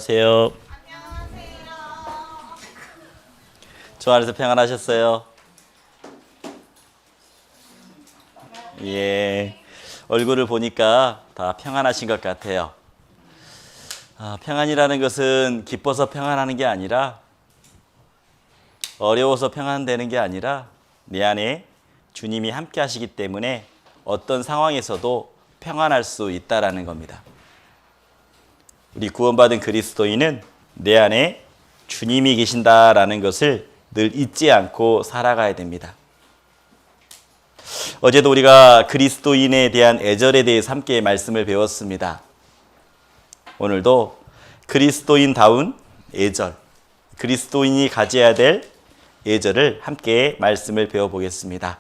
안녕하세요. 주 안에서 평안하셨어요? 예. 얼굴을 보니까 다 평안하신 것 같아요. 평안이라는 것은 기뻐서 평안하는 게 아니라, 어려워서 평안되는 게 아니라 내 안에 주님이 함께 하시기 때문에 어떤 상황에서도 평안할 수 있다라는 겁니다. 우리 구원받은 그리스도인은 내 안에 주님이 계신다라는 것을 늘 잊지 않고 살아가야 됩니다. 어제도 우리가 그리스도인에 대한 애절에 대해서 함께 말씀을 배웠습니다. 오늘도 그리스도인다운 애절, 그리스도인이 가져야 될 애절을 함께 말씀을 배워보겠습니다.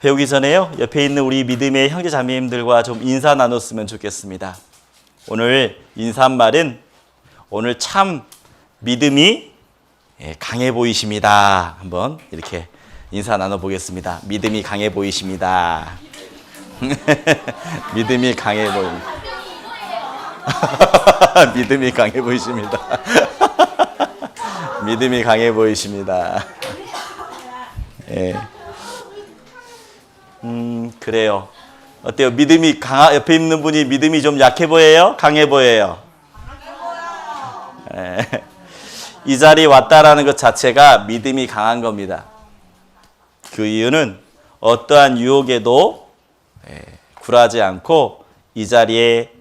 배우기 전에요, 옆에 있는 우리 믿음의 형제 자매님들과 좀 인사 나눴으면 좋겠습니다. 오늘 인사말은 오늘 참 믿음이 강해 보이십니다. 한번 이렇게 인사 나눠보겠습니다. 믿음이 강해 보이십니다. 믿음이 강해 보입니다. 믿음이 강해 보이십니다. 믿음이 강해 보이십니다. 예. 그래요. 어때요? 믿음이 옆에 있는 분이 믿음이 좀 약해 보여요? 강해 보여요? 예. 이 자리에 왔다라는 것 자체가 믿음이 강한 겁니다. 그 이유는 어떠한 유혹에도 굴하지 않고 이 자리에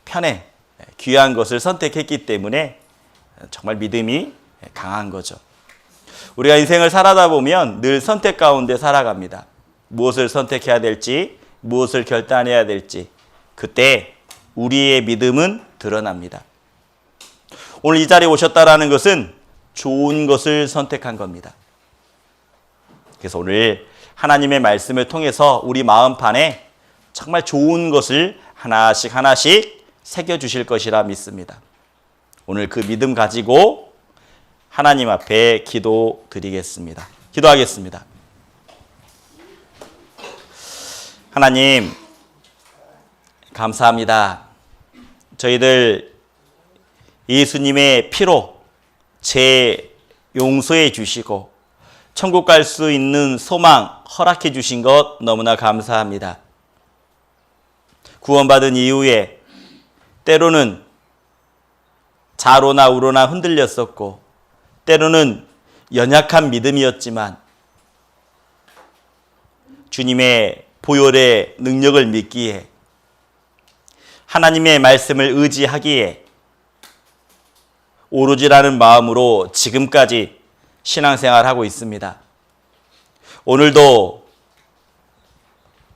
편해 귀한 것을 선택했기 때문에 정말 믿음이 강한 거죠. 우리가 인생을 살아다 보면 늘 선택 가운데 살아갑니다. 무엇을 선택해야 될지, 무엇을 결단해야 될지, 그때 우리의 믿음은 드러납니다. 오늘 이 자리에 오셨다라는 것은 좋은 것을 선택한 겁니다. 그래서 오늘 하나님의 말씀을 통해서 우리 마음판에 정말 좋은 것을 하나씩 하나씩 새겨주실 것이라 믿습니다. 오늘 그 믿음 가지고 하나님 앞에 기도드리겠습니다. 기도하겠습니다. 하나님, 감사합니다. 저희들 예수님의 피로 죄 용서해 주시고 천국 갈 수 있는 소망 허락해 주신 것 너무나 감사합니다. 구원받은 이후에 때로는 좌로나 우로나 흔들렸었고 때로는 연약한 믿음이었지만 주님의 보혈의 능력을 믿기에 하나님의 말씀을 의지하기에 오로지라는 마음으로 지금까지 신앙생활하고 있습니다. 오늘도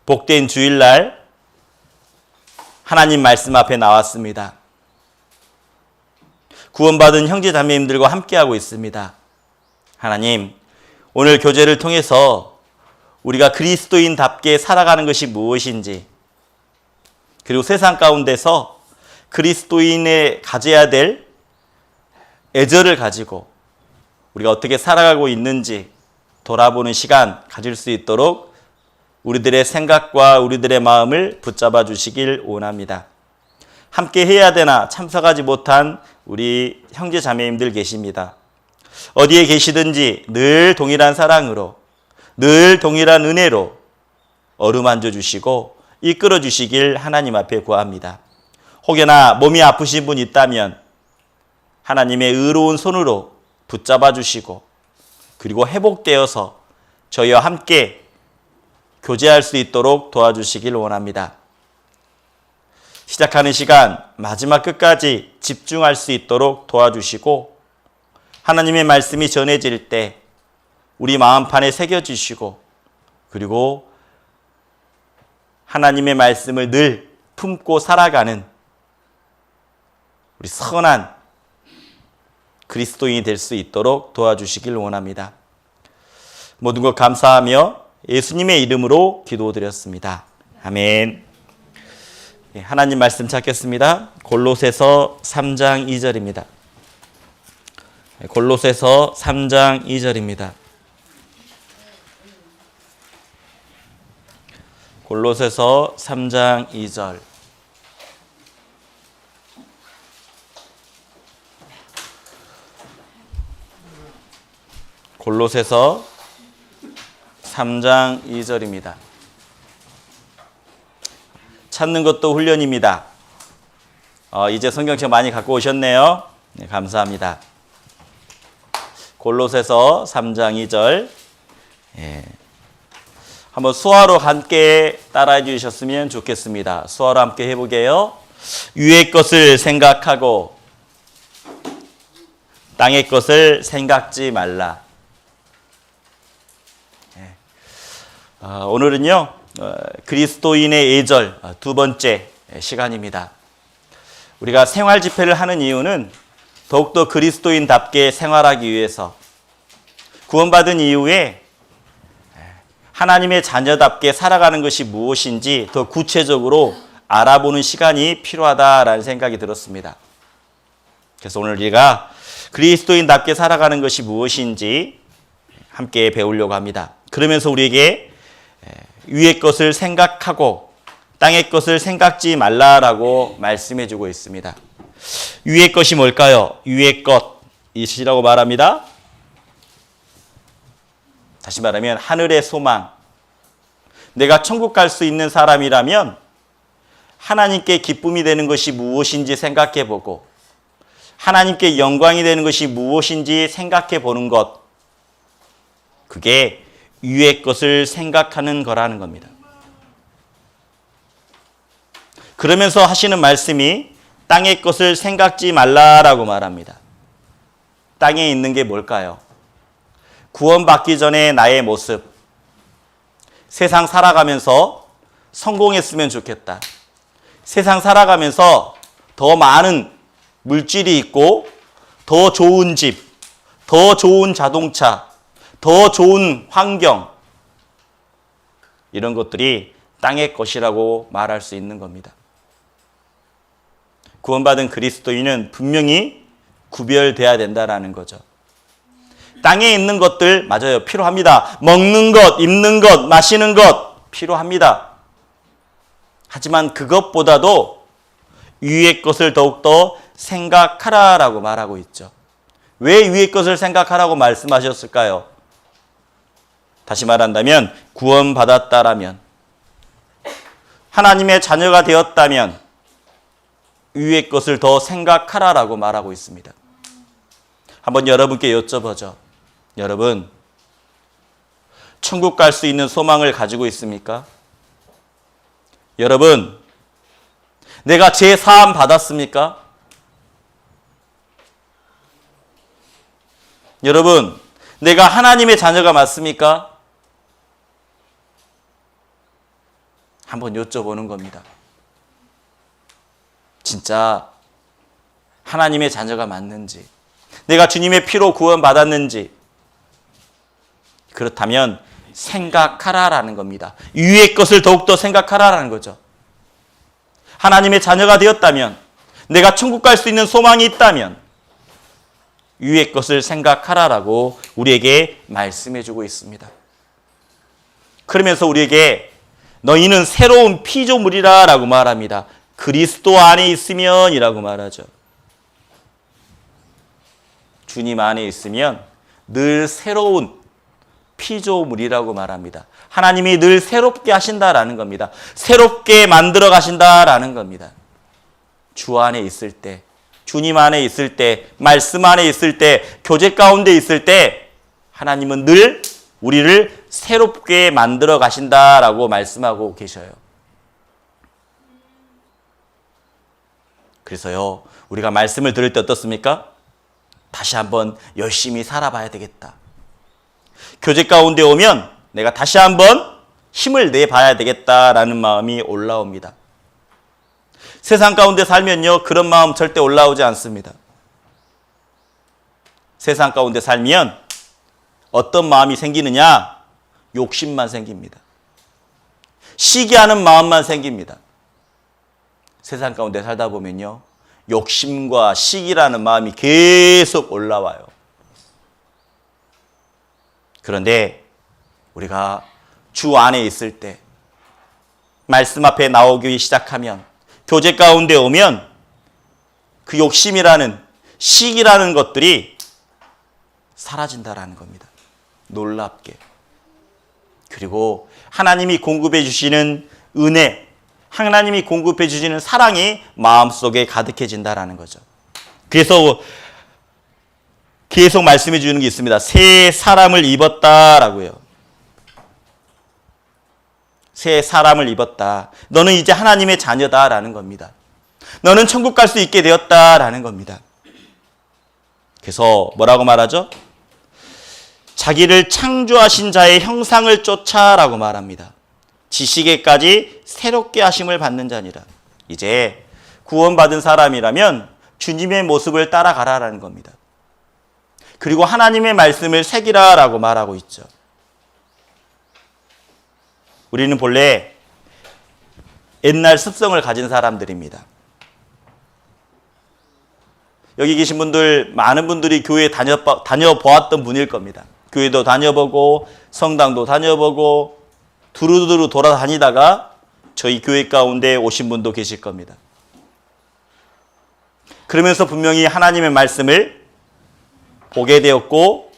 복된 주일날 하나님 말씀 앞에 나왔습니다. 구원받은 형제 자매님들과 함께하고 있습니다. 하나님, 오늘 교제를 통해서 우리가 그리스도인답게 살아가는 것이 무엇인지, 그리고 세상 가운데서 그리스도인의 가져야 될 애절을 가지고 우리가 어떻게 살아가고 있는지 돌아보는 시간 가질 수 있도록 우리들의 생각과 우리들의 마음을 붙잡아 주시길 원합니다. 함께 해야 되나 참석하지 못한 우리 형제 자매님들 계십니다. 어디에 계시든지 늘 동일한 사랑으로, 늘 동일한 은혜로 어루만져 주시고 이끌어 주시길 하나님 앞에 구합니다. 혹여나 몸이 아프신 분 있다면 하나님의 의로운 손으로 붙잡아 주시고 그리고 회복되어서 저희와 함께 교제할 수 있도록 도와주시길 원합니다. 시작하는 시간 마지막 끝까지 집중할 수 있도록 도와주시고 하나님의 말씀이 전해질 때 우리 마음판에 새겨주시고 그리고 하나님의 말씀을 늘 품고 살아가는 우리 선한 그리스도인이 될 수 있도록 도와주시길 원합니다. 모든 것 감사하며 예수님의 이름으로 기도드렸습니다. 아멘. 하나님 말씀 찾겠습니다. 골로새서 3장 2절입니다. 골로새서 3장 2절입니다. 골로새서 3장 2절. 골로새서 3장 2절입니다. 찾는 것도 훈련입니다. 이제 성경책 많이 갖고 오셨네요. 네, 감사합니다. 골로새서 3장 2절. 예. 한번 수화로 함께 따라해 주셨으면 좋겠습니다. 수화로 함께 해보게요. 위의 것을 생각하고 땅의 것을 생각지 말라. 예. 오늘은요, 그리스도인의 예절 두 번째 시간입니다. 우리가 생활 집회를 하는 이유는 더욱더 그리스도인답게 생활하기 위해서, 구원받은 이후에 하나님의 자녀답게 살아가는 것이 무엇인지 더 구체적으로 알아보는 시간이 필요하다라는 생각이 들었습니다. 그래서 오늘 우리가 그리스도인답게 살아가는 것이 무엇인지 함께 배우려고 합니다. 그러면서 우리에게 위의 것을 생각하고 땅의 것을 생각지 말라라고 말씀해 주고 있습니다. 위의 것이 뭘까요? 위의 것이라고 말합니다. 다시 말하면 하늘의 소망. 내가 천국 갈 수 있는 사람이라면 하나님께 기쁨이 되는 것이 무엇인지 생각해 보고 하나님께 영광이 되는 것이 무엇인지 생각해 보는 것. 그게 위의 것을 생각하는 거라는 겁니다. 그러면서 하시는 말씀이 땅의 것을 생각지 말라라고 말합니다. 땅에 있는 게 뭘까요? 구원받기 전에 나의 모습. 세상 살아가면서 성공했으면 좋겠다. 세상 살아가면서 더 많은 물질이 있고 더 좋은 집, 더 좋은 자동차, 더 좋은 환경, 이런 것들이 땅의 것이라고 말할 수 있는 겁니다. 구원받은 그리스도인은 분명히 구별돼야 된다는 거죠. 땅에 있는 것들 맞아요. 필요합니다. 먹는 것, 입는 것, 마시는 것 필요합니다. 하지만 그것보다도 위의 것을 더욱더 생각하라라고 말하고 있죠. 왜 위의 것을 생각하라고 말씀하셨을까요? 다시 말한다면 구원받았다라면, 하나님의 자녀가 되었다면 위의 것을 더 생각하라라고 말하고 있습니다. 한번 여러분께 여쭤보죠. 여러분, 천국 갈 수 있는 소망을 가지고 있습니까? 여러분, 내가 제사함 받았습니까? 여러분, 내가 하나님의 자녀가 맞습니까? 한번 여쭤보는 겁니다. 진짜 하나님의 자녀가 맞는지, 내가 주님의 피로 구원받았는지, 그렇다면 생각하라라는 겁니다. 위의 것을 더욱더 생각하라라는 거죠. 하나님의 자녀가 되었다면, 내가 천국 갈 수 있는 소망이 있다면 위의 것을 생각하라라고 우리에게 말씀해 주고 있습니다. 그러면서 우리에게 너희는 새로운 피조물이라라고 말합니다. 그리스도 안에 있으면 이라고 말하죠. 주님 안에 있으면 늘 새로운 피조물이라고 말합니다. 하나님이 늘 새롭게 하신다라는 겁니다. 새롭게 만들어 가신다라는 겁니다. 주 안에 있을 때, 주님 안에 있을 때, 말씀 안에 있을 때, 교제 가운데 있을 때 하나님은 늘 우리를 새롭게 만들어 가신다라고 말씀하고 계셔요. 그래서요, 우리가 말씀을 들을 때 어떻습니까? 다시 한번 열심히 살아봐야 되겠다. 교제 가운데 오면 내가 다시 한번 힘을 내봐야 되겠다라는 마음이 올라옵니다. 세상 가운데 살면요, 그런 마음 절대 올라오지 않습니다. 세상 가운데 살면 어떤 마음이 생기느냐? 욕심만 생깁니다. 시기하는 마음만 생깁니다. 세상 가운데 살다 보면요, 욕심과 시기라는 마음이 계속 올라와요. 그런데 우리가 주 안에 있을 때, 말씀 앞에 나오기 시작하면, 교제 가운데 오면 그 욕심이라는, 시기라는 것들이 사라진다라는 겁니다. 놀랍게. 그리고 하나님이 공급해 주시는 은혜, 하나님이 공급해 주시는 사랑이 마음속에 가득해진다라는 거죠. 그래서 계속 말씀해 주는 게 있습니다. 새 사람을 입었다라고요. 새 사람을 입었다. 너는 이제 하나님의 자녀다라는 겁니다. 너는 천국 갈 수 있게 되었다라는 겁니다. 그래서 뭐라고 말하죠? 자기를 창조하신 자의 형상을 쫓아라고 말합니다. 지식에까지 새롭게 하심을 받는 자니라. 이제 구원받은 사람이라면 주님의 모습을 따라가라라는 겁니다. 그리고 하나님의 말씀을 새기라라고 말하고 있죠. 우리는 본래 옛날 습성을 가진 사람들입니다. 여기 계신 분들, 많은 분들이 교회 다녀보았던 분일 겁니다. 교회도 다녀보고 성당도 다녀보고 두루두루 돌아다니다가 저희 교회 가운데 오신 분도 계실 겁니다. 그러면서 분명히 하나님의 말씀을 보게 되었고,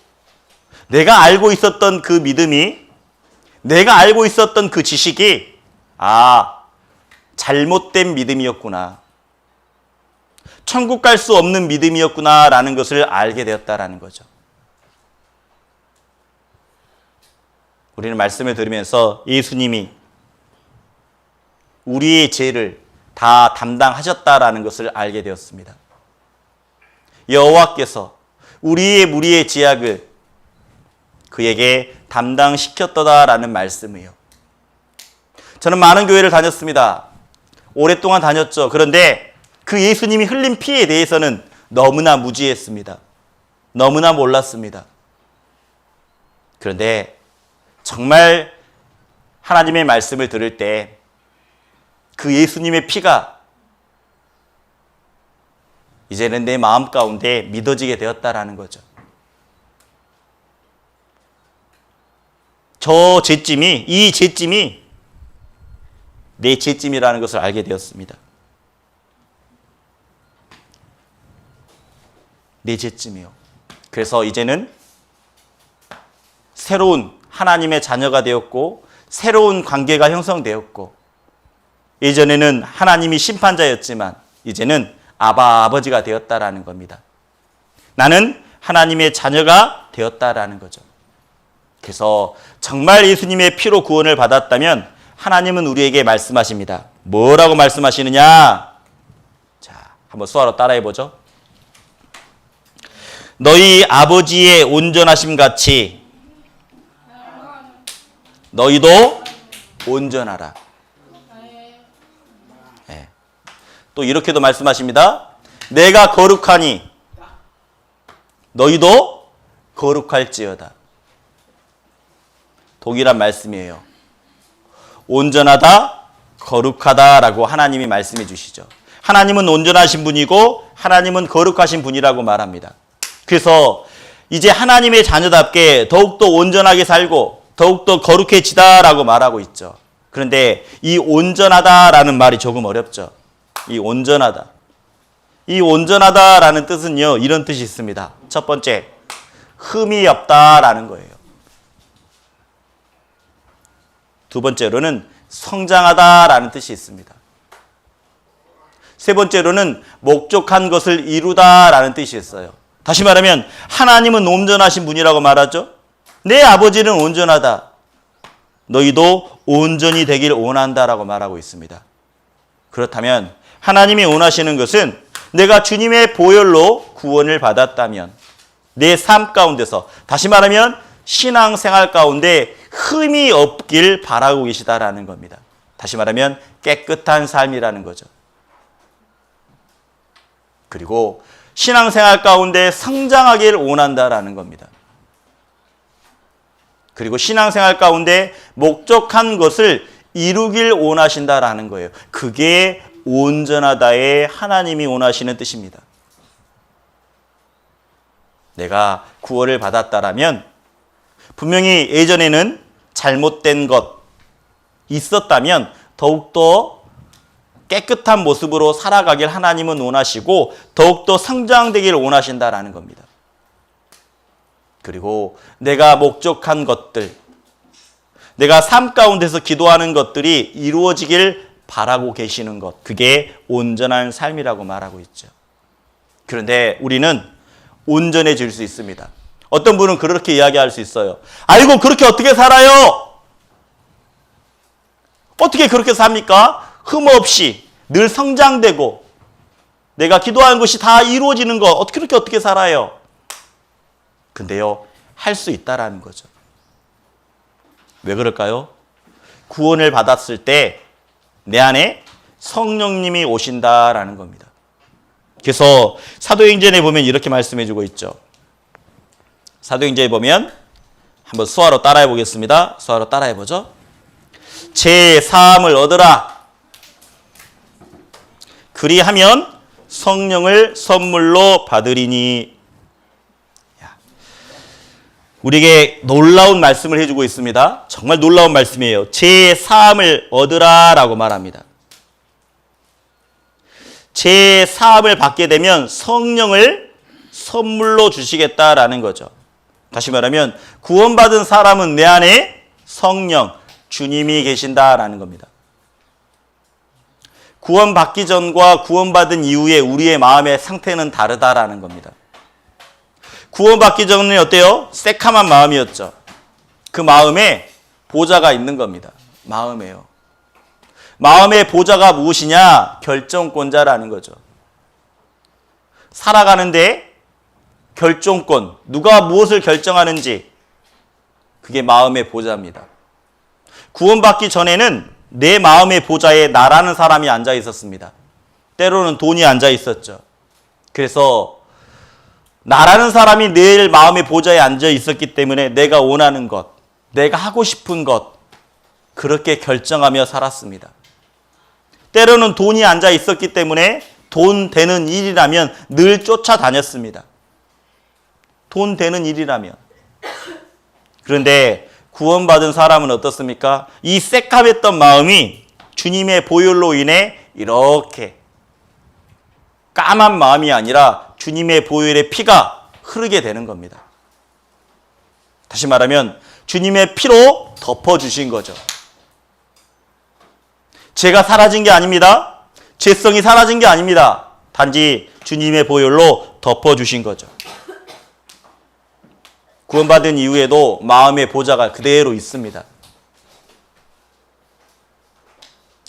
내가 알고 있었던 그 믿음이, 내가 알고 있었던 그 지식이 잘못된 믿음이었구나, 천국 갈 수 없는 믿음이었구나라는 것을 알게 되었다라는 거죠. 우리는 말씀을 들으면서 예수님이 우리의 죄를 다 담당하셨다라는 것을 알게 되었습니다. 여호와께서 우리의 무리의 죄악을 그에게 담당시켰다라는 말씀이에요. 저는 많은 교회를 다녔습니다. 오랫동안 다녔죠. 그런데 그 예수님이 흘린 피에 대해서는 너무나 무지했습니다. 너무나 몰랐습니다. 그런데 정말 하나님의 말씀을 들을 때 그 예수님의 피가 이제는 내 마음 가운데 믿어지게 되었다라는 거죠. 이 죄짐이 내 죄짐이라는 것을 알게 되었습니다. 내 죄짐이요. 그래서 이제는 새로운 하나님의 자녀가 되었고, 새로운 관계가 형성되었고, 예전에는 하나님이 심판자였지만 이제는 아버지가 되었다라는 겁니다. 나는 하나님의 자녀가 되었다라는 거죠. 그래서 정말 예수님의 피로 구원을 받았다면 하나님은 우리에게 말씀하십니다. 뭐라고 말씀하시느냐? 자, 한번 수화로 따라해보죠. 너희 아버지의 온전하심 같이 너희도 온전하라. 네. 또 이렇게도 말씀하십니다. 내가 거룩하니 너희도 거룩할지어다. 동일한 말씀이에요. 온전하다, 거룩하다라고 하나님이 말씀해 주시죠. 하나님은 온전하신 분이고 하나님은 거룩하신 분이라고 말합니다. 그래서 이제 하나님의 자녀답게 더욱더 온전하게 살고 더욱더 거룩해지다라고 말하고 있죠. 그런데 이 온전하다라는 말이 조금 어렵죠. 이 온전하다라는 뜻은요, 이런 뜻이 있습니다. 첫 번째, 흠이 없다라는 거예요. 두 번째로는 성장하다라는 뜻이 있습니다. 세 번째로는 목적한 것을 이루다라는 뜻이 있어요. 다시 말하면 하나님은 온전하신 분이라고 말하죠. 내 아버지는 온전하다. 너희도 온전히 되길 원한다라고 말하고 있습니다. 그렇다면 하나님이 원하시는 것은 내가 주님의 보혈로 구원을 받았다면 내 삶 가운데서, 다시 말하면 신앙생활 가운데 흠이 없길 바라고 계시다라는 겁니다. 다시 말하면 깨끗한 삶이라는 거죠. 그리고 신앙생활 가운데 성장하길 원한다라는 겁니다. 그리고 신앙생활 가운데 목적한 것을 이루길 원하신다라는 거예요. 그게 온전하다의 하나님이 원하시는 뜻입니다. 내가 구원을 받았다라면 분명히 예전에는 잘못된 것 있었다면 더욱더 깨끗한 모습으로 살아가길 하나님은 원하시고 더욱더 성장되길 원하신다라는 겁니다. 그리고 내가 목적한 것들, 내가 삶 가운데서 기도하는 것들이 이루어지길 바라고 계시는 것, 그게 온전한 삶이라고 말하고 있죠. 그런데 우리는 온전해질 수 있습니다. 어떤 분은 그렇게 이야기할 수 있어요. 아이고, 그렇게 어떻게 살아요? 어떻게 그렇게 삽니까? 흠 없이 늘 성장되고 내가 기도하는 것이 다 이루어지는 것, 어떻게 살아요? 근데요, 할 수 있다라는 거죠. 왜 그럴까요? 구원을 받았을 때 내 안에 성령님이 오신다라는 겁니다. 그래서 사도행전에 보면 이렇게 말씀해 주고 있죠. 사도행전에 보면 한번 수화로 따라해 보겠습니다. 수화로 따라해 보죠. 제 사함을 얻으라. 그리하면 성령을 선물로 받으리니. 우리에게 놀라운 말씀을 해주고 있습니다. 정말 놀라운 말씀이에요. 제 사함을 얻으라라고 말합니다. 제 사함을 받게 되면 성령을 선물로 주시겠다라는 거죠. 다시 말하면 구원받은 사람은 내 안에 성령, 주님이 계신다라는 겁니다. 구원받기 전과 구원받은 이후에 우리의 마음의 상태는 다르다라는 겁니다. 구원받기 전에 어때요? 새카만 마음이었죠. 그 마음에 보좌가 있는 겁니다. 마음에요. 마음의 보좌가 무엇이냐? 결정권자라는 거죠. 살아가는데 결정권, 누가 무엇을 결정하는지, 그게 마음의 보좌입니다. 구원받기 전에는 내 마음의 보좌에 나라는 사람이 앉아 있었습니다. 때로는 돈이 앉아 있었죠. 그래서 나라는 사람이 내 마음의 보좌에 앉아 있었기 때문에 내가 원하는 것, 내가 하고 싶은 것, 그렇게 결정하며 살았습니다. 때로는 돈이 앉아 있었기 때문에 돈 되는 일이라면 늘 쫓아다녔습니다. 돈 되는 일이라면. 그런데 구원받은 사람은 어떻습니까? 이 새까맸던 마음이 주님의 보혈로 인해 이렇게 까만 마음이 아니라 주님의 보혈의 피가 흐르게 되는 겁니다. 다시 말하면 주님의 피로 덮어주신 거죠. 죄가 사라진 게 아닙니다. 죄성이 사라진 게 아닙니다. 단지 주님의 보혈로 덮어주신 거죠. 구원받은 이후에도 마음의 보좌가 그대로 있습니다.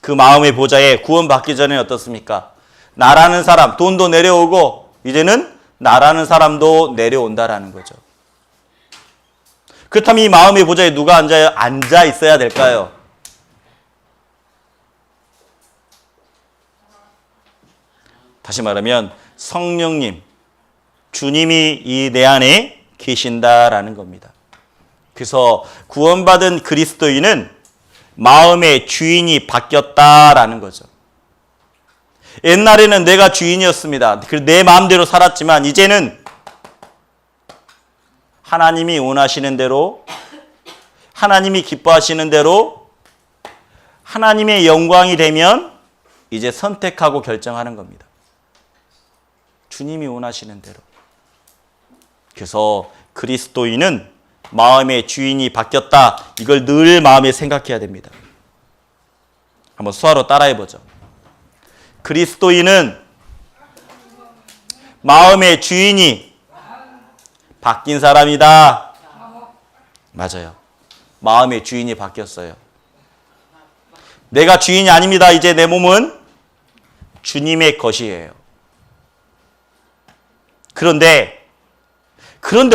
그 마음의 보좌에 구원받기 전에 어떻습니까? 나라는 사람, 돈도 내려오고 이제는 나라는 사람도 내려온다라는 거죠. 그렇다면 이 마음의 보좌에 누가 앉아 있어야 될까요? 다시 말하면 성령님, 주님이 이 내 안에 계신다라는 겁니다. 그래서 구원받은 그리스도인은 마음의 주인이 바뀌었다라는 거죠. 옛날에는 내가 주인이었습니다. 내 마음대로 살았지만 이제는 하나님이 원하시는 대로, 하나님이 기뻐하시는 대로, 하나님의 영광이 되면 이제 선택하고 결정하는 겁니다. 주님이 원하시는 대로. 그래서 그리스도인은 마음의 주인이 바뀌었다. 이걸 늘 마음에 생각해야 됩니다. 한번 수화로 따라해보죠. 그리스도인은 마음의 주인이 바뀐 사람이다. 맞아요. 마음의 주인이 바뀌었어요. 내가 주인이 아닙니다. 이제 내 몸은 주님의 것이에요. 그런데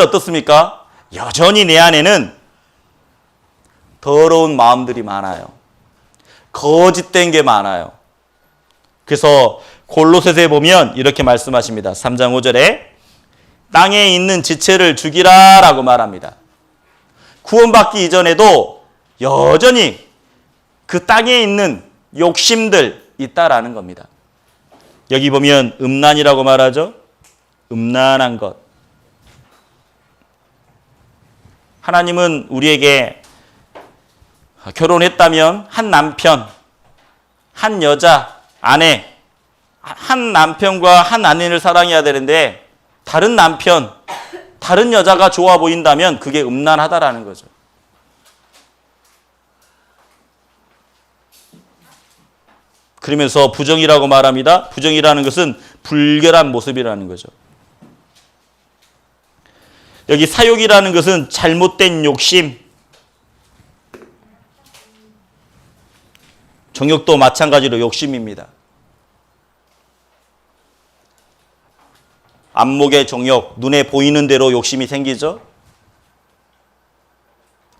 어떻습니까? 여전히 내 안에는 더러운 마음들이 많아요. 거짓된 게 많아요. 그래서 골로새서에 보면 이렇게 말씀하십니다. 3장 5절에 땅에 있는 지체를 죽이라 라고 말합니다. 구원받기 이전에도 여전히 그 땅에 있는 욕심들 있다라는 겁니다. 여기 보면 음란이라고 말하죠. 음란한 것. 하나님은 우리에게 결혼했다면 한 남편, 한 여자, 아내, 한 남편과 한 아내를 사랑해야 되는데 다른 남편, 다른 여자가 좋아 보인다면 그게 음란하다라는 거죠. 그러면서 부정이라고 말합니다. 부정이라는 것은 불결한 모습이라는 거죠. 여기 사욕이라는 것은 잘못된 욕심, 정욕도 마찬가지로 욕심입니다. 안목의 정욕, 눈에 보이는 대로 욕심이 생기죠.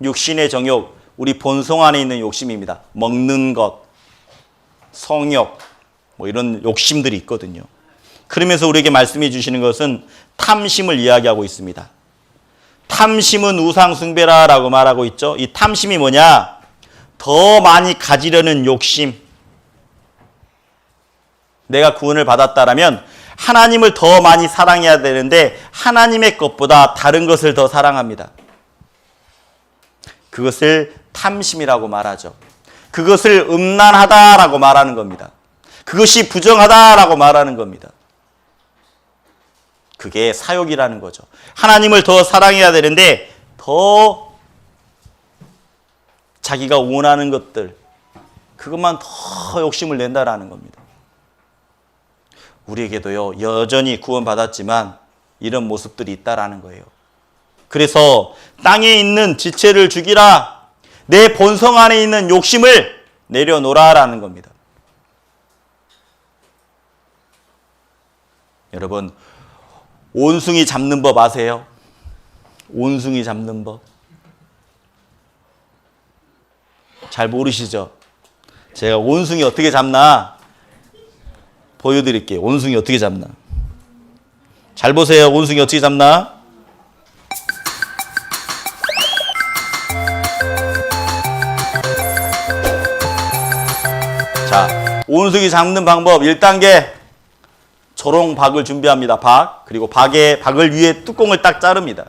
육신의 정욕, 우리 본성 안에 있는 욕심입니다. 먹는 것, 성욕, 뭐 이런 욕심들이 있거든요. 그러면서 우리에게 말씀해 주시는 것은 탐심을 이야기하고 있습니다. 탐심은 우상숭배라고 말하고 있죠. 이 탐심이 뭐냐? 더 많이 가지려는 욕심. 내가 구원을 받았다라면 하나님을 더 많이 사랑해야 되는데 하나님의 것보다 다른 것을 더 사랑합니다. 그것을 탐심이라고 말하죠. 그것을 음란하다라고 말하는 겁니다. 그것이 부정하다라고 말하는 겁니다. 그게 사욕이라는 거죠. 하나님을 더 사랑해야 되는데 더 자기가 원하는 것들, 그것만 더 욕심을 낸다라는 겁니다. 우리에게도요, 여전히 구원받았지만 이런 모습들이 있다라는 거예요. 그래서 땅에 있는 지체를 죽이라, 내 본성 안에 있는 욕심을 내려놓으라라는 겁니다. 여러분, 온숭이 잡는 법 아세요? 온숭이 잡는 법. 잘 모르시죠? 제가 온숭이 어떻게 잡나 보여드릴게요. 온숭이 어떻게 잡나. 잘 보세요. 온숭이 어떻게 잡나. 자, 온숭이 잡는 방법 1단계. 조롱박을 준비합니다. 박. 그리고 박을 위에 뚜껑을 딱 자릅니다.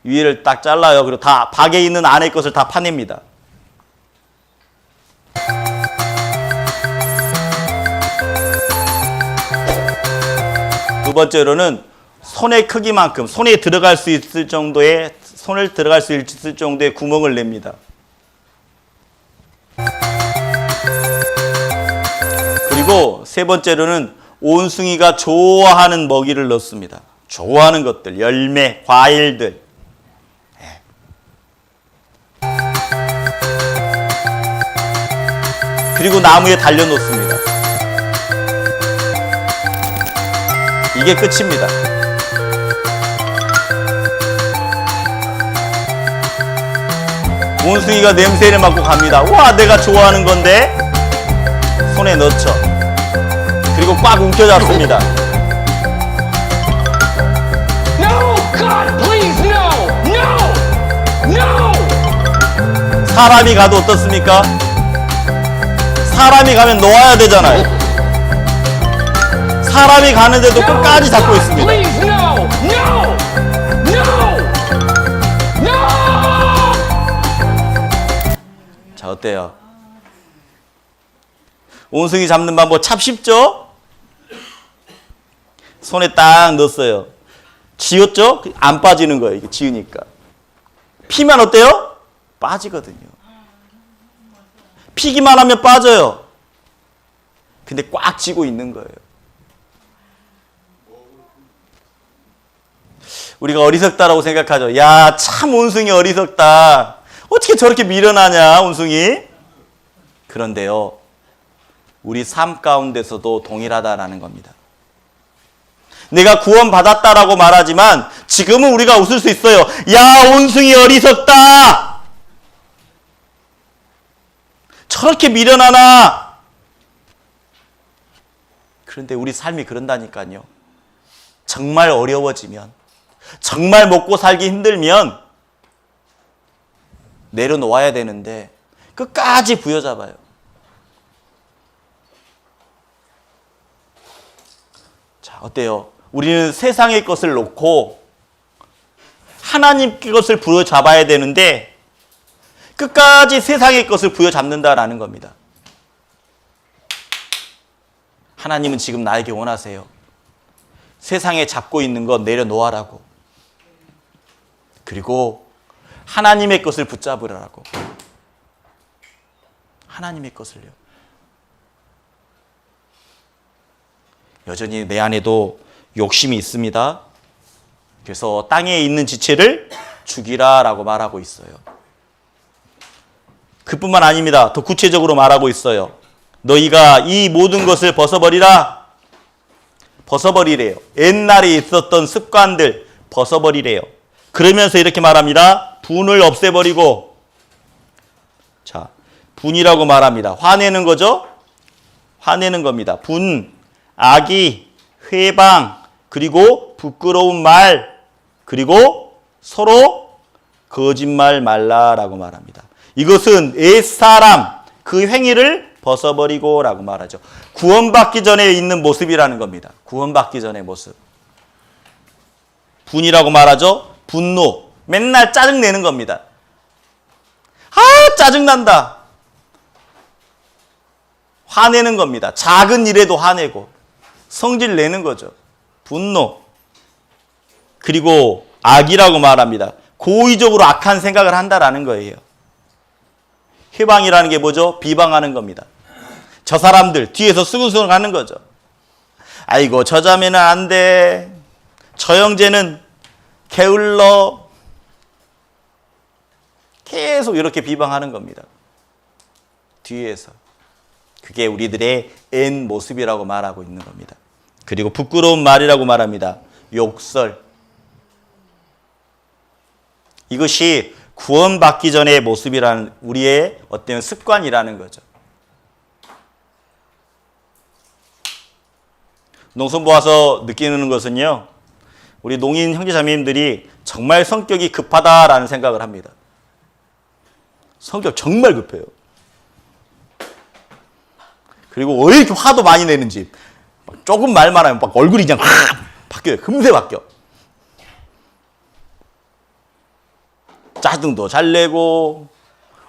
위를 딱 잘라요. 그리고 다 박에 있는 안에 것을 다 파냅니다. 두 번째로는 손의 크기만큼, 손을 들어갈 수 있을 정도의 구멍을 냅니다. 그리고 세 번째로는 온숭이가 좋아하는 먹이를 넣습니다. 좋아하는 것들, 열매, 과일들. 그리고 나무에 달려놓습니다. 이게 끝입니다. 온숭이가 냄새를 맡고 갑니다. 와, 내가 좋아하는 건데? 손에 넣죠. 그리고 꽉 움켜잡습니다. No, God, please, no, no, no. 사람이 가도 어떻습니까? 사람이 가면 놓아야 되잖아요. 사람이 가는데도 끝까지 잡고 있습니다. Please, no, no, no, no. 자, 어때요? 온숭이 잡는 방법 참 쉽죠? 손에 딱 넣었어요. 쥐었죠? 안 빠지는 거예요. 이게 쥐으니까. 피면 어때요? 빠지거든요. 피기만 하면 빠져요. 근데 꽉 쥐고 있는 거예요. 우리가 어리석다라고 생각하죠. 야, 참 온숭이 어리석다. 어떻게 저렇게 미련하냐, 온숭이? 그런데요, 우리 삶 가운데서도 동일하다라는 겁니다. 내가 구원받았다라고 말하지만 지금은 우리가 웃을 수 있어요. 야, 온숭이 어리석다. 저렇게 미련하나. 그런데 우리 삶이 그런다니까요. 정말 어려워지면, 정말 먹고 살기 힘들면 내려놓아야 되는데 끝까지 부여잡아요. 자, 어때요? 우리는 세상의 것을 놓고 하나님의 것을 부여잡아야 되는데 끝까지 세상의 것을 부여잡는다라는 겁니다. 하나님은 지금 나에게 원하세요. 세상에 잡고 있는 것 내려놓아라고. 그리고 하나님의 것을 붙잡으라고. 하나님의 것을요. 여전히 내 안에도 욕심이 있습니다. 그래서 땅에 있는 지체를 죽이라라고 말하고 있어요. 그뿐만 아닙니다. 더 구체적으로 말하고 있어요. 너희가 이 모든 것을 벗어버리라. 벗어버리래요. 옛날에 있었던 습관들 벗어버리래요. 그러면서 이렇게 말합니다. 분을 없애버리고. 자, 분이라고 말합니다. 화내는 거죠? 화내는 겁니다. 분, 악의, 회방, 그리고 부끄러운 말, 그리고 서로 거짓말 말라라고 말합니다. 이것은 옛사람, 그 행위를 벗어버리고 라고 말하죠. 구원받기 전에 있는 모습이라는 겁니다. 구원받기 전의 모습. 분이라고 말하죠. 분노. 맨날 짜증내는 겁니다. 아, 짜증난다. 화내는 겁니다. 작은 일에도 화내고 성질 내는 거죠. 분노. 그리고 악이라고 말합니다. 고의적으로 악한 생각을 한다라는 거예요. 회방이라는 게 뭐죠? 비방하는 겁니다. 저 사람들 뒤에서 수근수근 하는 거죠. 아이고 저 자매는 안 돼. 저 형제는 게을러. 계속 이렇게 비방하는 겁니다. 뒤에서. 그게 우리들의 옛 모습이라고 말하고 있는 겁니다. 그리고 부끄러운 말이라고 말합니다. 욕설. 이것이 구원받기 전의 모습이라는 우리의 어떤 습관이라는 거죠. 농촌부 와서 느끼는 것은요. 우리 농인 형제자매님들이 정말 성격이 급하다라는 생각을 합니다. 성격 정말 급해요. 그리고 왜 이렇게 화도 많이 내는지 조금 말만 하면 막 얼굴이 그냥 바뀌어요. 금세 바뀌어. 짜증도 잘 내고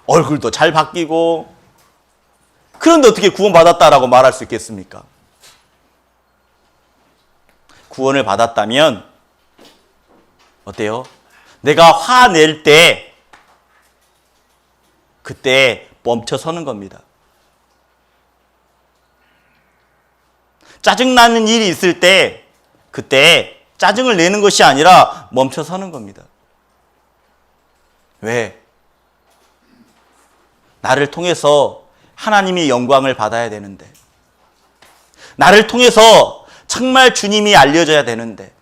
얼굴도 잘 바뀌고. 그런데 어떻게 구원받았다라고 말할 수 있겠습니까? 구원을 받았다면 어때요? 내가 화낼 때 그때 멈춰서는 겁니다. 짜증나는 일이 있을 때 그때 짜증을 내는 것이 아니라 멈춰서는 겁니다. 왜? 나를 통해서 하나님이 영광을 받아야 되는데, 나를 통해서 정말 주님이 알려져야 되는데,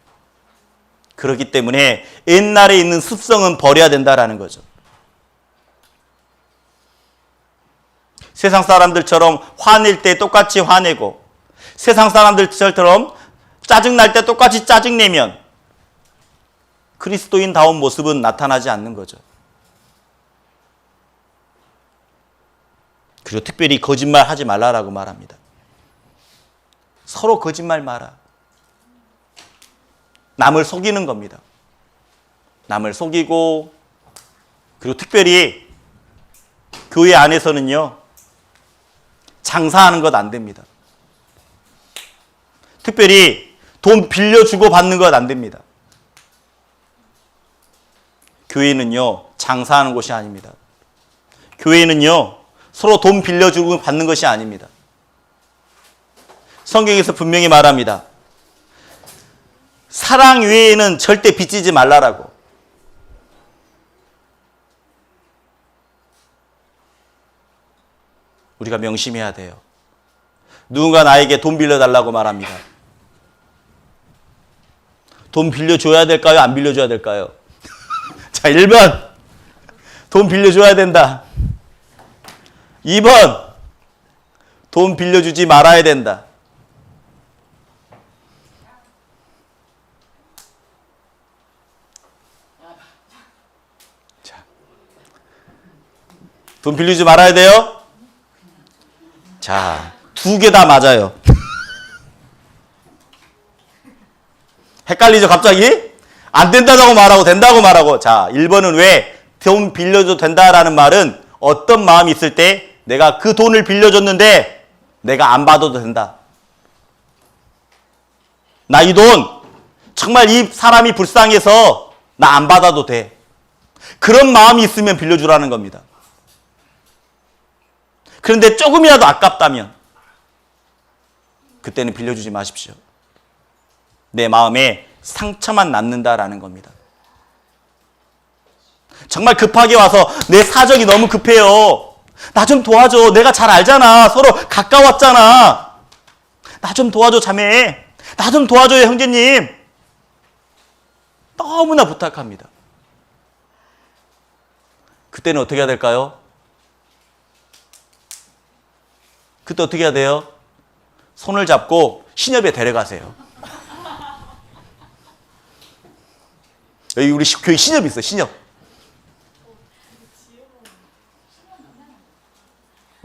그렇기 때문에 옛날에 있는 습성은 버려야 된다라는 거죠. 세상 사람들처럼 화낼 때 똑같이 화내고, 세상 사람들처럼 짜증날 때 똑같이 짜증내면 그리스도인다운 모습은 나타나지 않는 거죠. 그리고 특별히 거짓말 하지 말라라고 말합니다. 서로 거짓말 마라. 남을 속이는 겁니다. 남을 속이고, 그리고 특별히 교회 안에서는요, 장사하는 것 안 됩니다. 특별히 돈 빌려주고 받는 것 안 됩니다. 교회는요, 장사하는 곳이 아닙니다. 교회는요, 서로 돈 빌려주고 받는 것이 아닙니다. 성경에서 분명히 말합니다. 사랑 외에는 절대 빚지지 말라라고. 우리가 명심해야 돼요. 누군가 나에게 돈 빌려달라고 말합니다. 돈 빌려줘야 될까요? 안 빌려줘야 될까요? 자, 1번. 돈 빌려줘야 된다. 2번. 돈 빌려주지 말아야 된다. 자, 돈 빌려주지 말아야 돼요? 자, 2개 다 맞아요. 헷갈리죠, 갑자기? 안 된다고 말하고 된다고 말하고. 자, 1번은 왜 돈 빌려줘도 된다라는 말은 어떤 마음이 있을 때 내가 그 돈을 빌려줬는데 내가 안 받아도 된다. 나 이 돈 정말 이 사람이 불쌍해서 나 안 받아도 돼. 그런 마음이 있으면 빌려주라는 겁니다. 그런데 조금이라도 아깝다면 그때는 빌려주지 마십시오. 내 마음에 상처만 남는다라는 겁니다. 정말 급하게 와서 내 사정이 너무 급해요. 나 좀 도와줘. 내가 잘 알잖아. 서로 가까웠잖아. 나 좀 도와줘, 자매. 나 좀 도와줘요, 형제님. 너무나 부탁합니다. 그때는 어떻게 해야 될까요? 그때 어떻게 해야 돼요? 손을 잡고 신협에 데려가세요. 여기 우리 교회 신협이 있어요, 신협.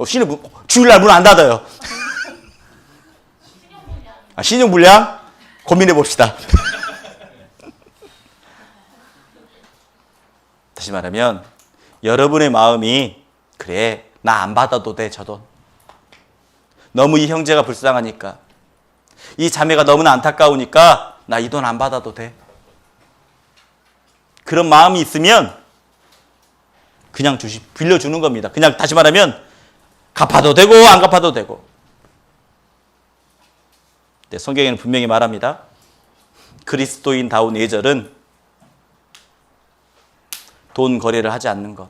신협, 주일날 문 안 닫아요. 신용 불량? 고민해 봅시다. 다시 말하면 여러분의 마음이 그래, 나 안 받아도 돼, 저 돈. 너무 이 형제가 불쌍하니까, 이 자매가 너무나 안타까우니까 나 이 돈 안 받아도 돼. 그런 마음이 있으면 그냥 빌려주는 겁니다. 그냥 다시 말하면 갚아도 되고 안 갚아도 되고. 네, 성경에는 분명히 말합니다. 그리스도인다운 예절은 돈 거래를 하지 않는 것.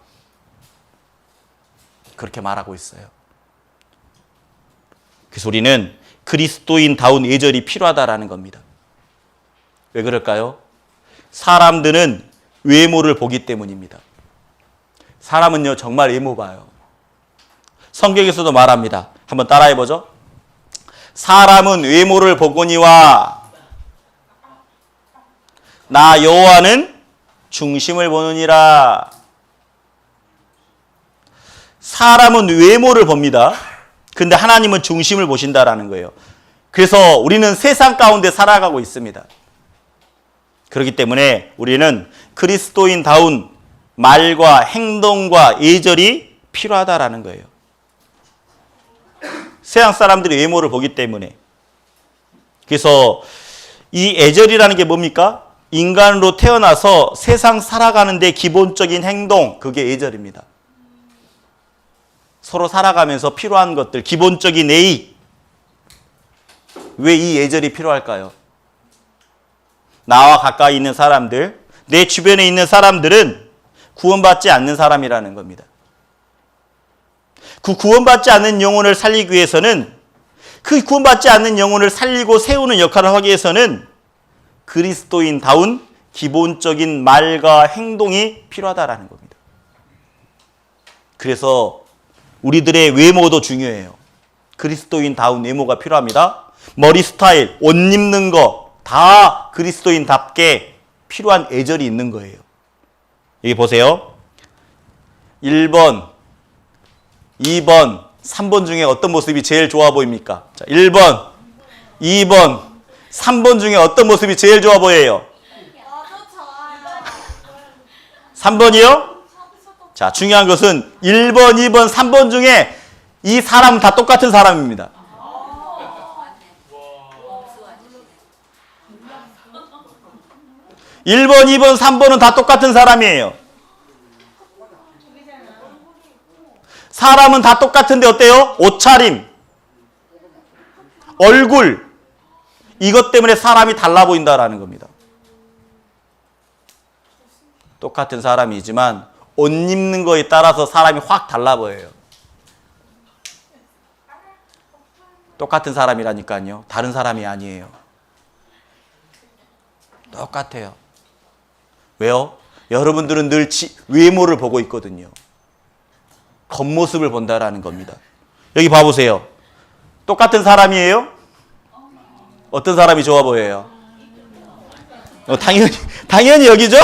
그렇게 말하고 있어요. 그래서 우리는 그리스도인다운 예절이 필요하다라는 겁니다. 왜 그럴까요? 사람들은 외모를 보기 때문입니다. 사람은요, 정말 외모 봐요. 성경에서도 말합니다. 한번 따라해보죠. 사람은 외모를 보거니와 나 여호와는 중심을 보느니라. 사람은 외모를 봅니다. 근데 하나님은 중심을 보신다라는 거예요. 그래서 우리는 세상 가운데 살아가고 있습니다. 그렇기 때문에 우리는 그리스도인다운 말과 행동과 예절이 필요하다라는 거예요. 세상 사람들이 외모를 보기 때문에. 그래서 이 예절이라는 게 뭡니까? 인간으로 태어나서 세상 살아가는데 기본적인 행동, 그게 예절입니다. 서로 살아가면서 필요한 것들, 기본적인 예의. 왜 이 예절이 필요할까요? 나와 가까이 있는 사람들, 내 주변에 있는 사람들은 구원받지 않는 사람이라는 겁니다. 그 구원받지 않는 영혼을 살리기 위해서는, 그 구원받지 않는 영혼을 살리고 세우는 역할을 하기 위해서는 그리스도인다운 기본적인 말과 행동이 필요하다라는 겁니다. 그래서 우리들의 외모도 중요해요. 그리스도인다운 외모가 필요합니다. 머리 스타일, 옷 입는 거 다 그리스도인답게 필요한 예절이 있는 거예요. 여기 보세요. 1번, 2번, 3번 중에 어떤 모습이 제일 좋아 보입니까? 자, 1번, 2번, 3번 중에 어떤 모습이 제일 좋아 보여요? 3번이요? 자, 중요한 것은 1번, 2번, 3번 중에 이 사람은 다 똑같은 사람입니다. 1번, 2번, 3번은 다 똑같은 사람이에요. 사람은 다 똑같은데 어때요? 옷차림, 얼굴, 이것 때문에 사람이 달라 보인다라는 겁니다. 똑같은 사람이지만 옷 입는 거에 따라서 사람이 확 달라 보여요. 똑같은 사람이라니까요. 다른 사람이 아니에요. 똑같아요. 왜요? 여러분들은 늘 외모를 보고 있거든요. 겉모습을 본다라는 겁니다. 여기 봐보세요. 똑같은 사람이에요? 어떤 사람이 좋아 보여요? 당연히 여기죠?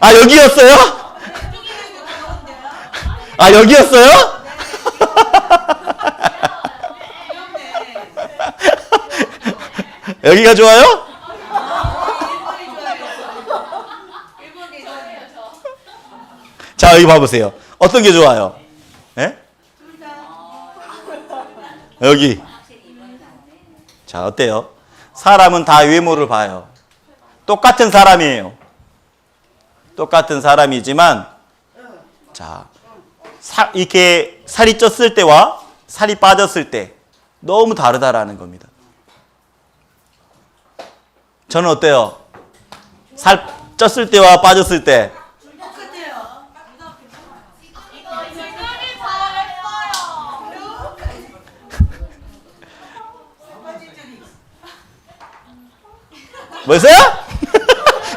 아, 여기였어요? 아, 여기였어요? 여기가 좋아요? 자, 여기 봐보세요. 어떤 게 좋아요? 예? 여기. 자, 어때요? 사람은 다 외모를 봐요. 똑같은 사람이에요. 똑같은 사람이지만, 자, 이렇게 살이 쪘을 때와 살이 빠졌을 때 너무 다르다라는 겁니다. 저는 어때요? 살 쪘을 때와 빠졌을 때. 뭐였어요?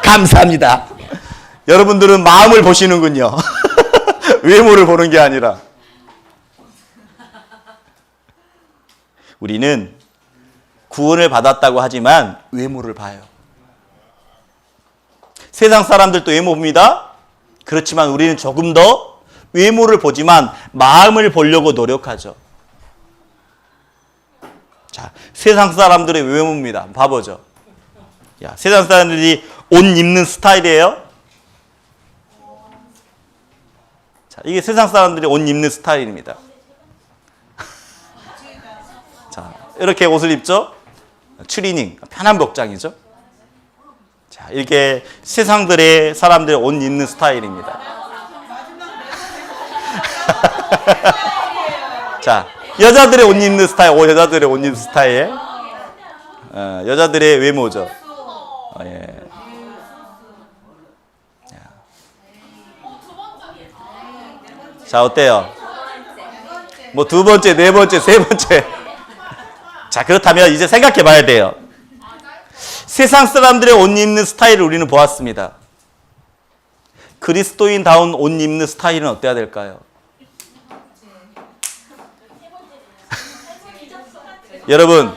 감사합니다. 여러분들은 마음을 보시는군요. 외모를 보는 게 아니라. 우리는 구원을 받았다고 하지만 외모를 봐요. 세상 사람들도 외모 봅니다. 그렇지만 우리는 조금 더 외모를 보지만 마음을 보려고 노력하죠. 자, 세상 사람들의 외모입니다. 봐보죠. 야, 세상 사람들이 옷 입는 스타일이에요. 자, 이게 세상 사람들이 옷 입는 스타일입니다. 자, 이렇게 옷을 입죠. 추리닝, 편한 복장이죠. 자, 이렇게 세상들의 사람들의 옷 입는 스타일입니다. 자, 여자들의 옷 입는 스타일, 여자들의 옷 입는 스타일, 여자들의 외모죠. 예. 자, 어때요? 뭐 두 번째, 네 번째, 세 번째. 자, 그렇다면 이제 생각해 봐야 돼요. 세상 사람들의 옷 입는 스타일을 우리는 보았습니다. 그리스도인다운 옷 입는 스타일은 어때야 될까요? 여러분,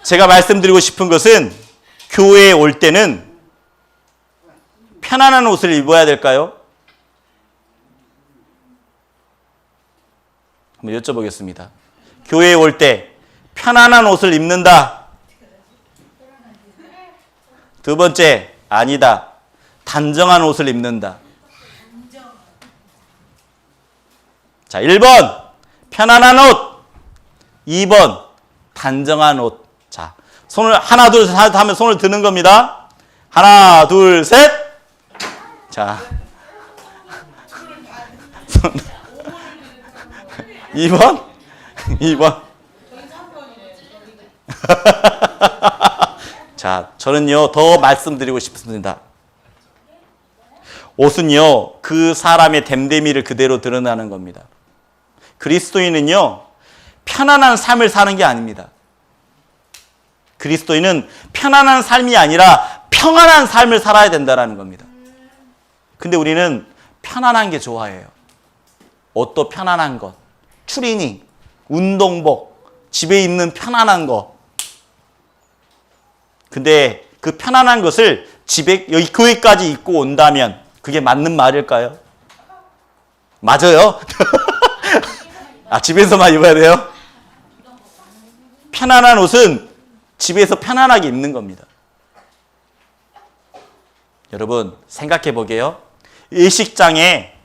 제가 말씀드리고 싶은 것은 교회에 올 때는 편안한 옷을 입어야 될까요? 한번 여쭤보겠습니다. 교회에 올 때 편안한 옷을 입는다. 두 번째, 아니다. 단정한 옷을 입는다. 자, 1번, 편안한 옷. 2번, 단정한 옷. 자, 손을 하나, 둘, 셋 하면 손을 드는 겁니다. 하나, 둘, 셋. 자, 손. 2번? 2번. 자, 저는요, 더 말씀드리고 싶습니다. 옷은요, 그 사람의 됨됨이를 그대로 드러나는 겁니다. 그리스도인은요, 편안한 삶을 사는 게 아닙니다. 그리스도인은 편안한 삶이 아니라 평안한 삶을 살아야 된다는 겁니다. 근데 우리는 편안한 게 좋아해요. 옷도 편안한 것, 추리닝, 운동복, 집에 입는 편안한 거. 근데 그 편안한 것을 집에, 여기 교회까지 입고 온다면 그게 맞는 말일까요? 맞아요? 아, 집에서만 입어야 돼요? 편안한 옷은 집에서 편안하게 입는 겁니다. 여러분, 생각해 보게요. 예식장에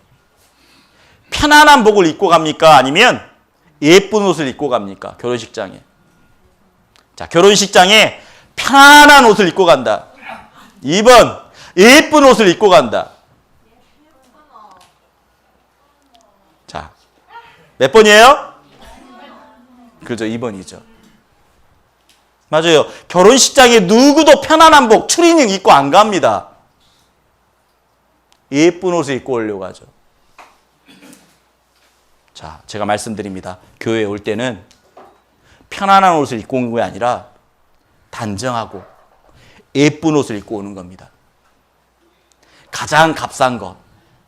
편안한 복을 입고 갑니까? 아니면 예쁜 옷을 입고 갑니까? 결혼식장에. 자, 결혼식장에 편안한 옷을 입고 간다. 2번, 예쁜 옷을 입고 간다. 자, 몇 번이에요? 그죠, 2번이죠. 맞아요. 결혼식장에 누구도 편안한 복, 추리닝 입고 안 갑니다. 예쁜 옷을 입고 오려고 하죠. 자, 제가 말씀드립니다. 교회에 올 때는 편안한 옷을 입고 오는 게 아니라 단정하고 예쁜 옷을 입고 오는 겁니다. 가장 값싼 것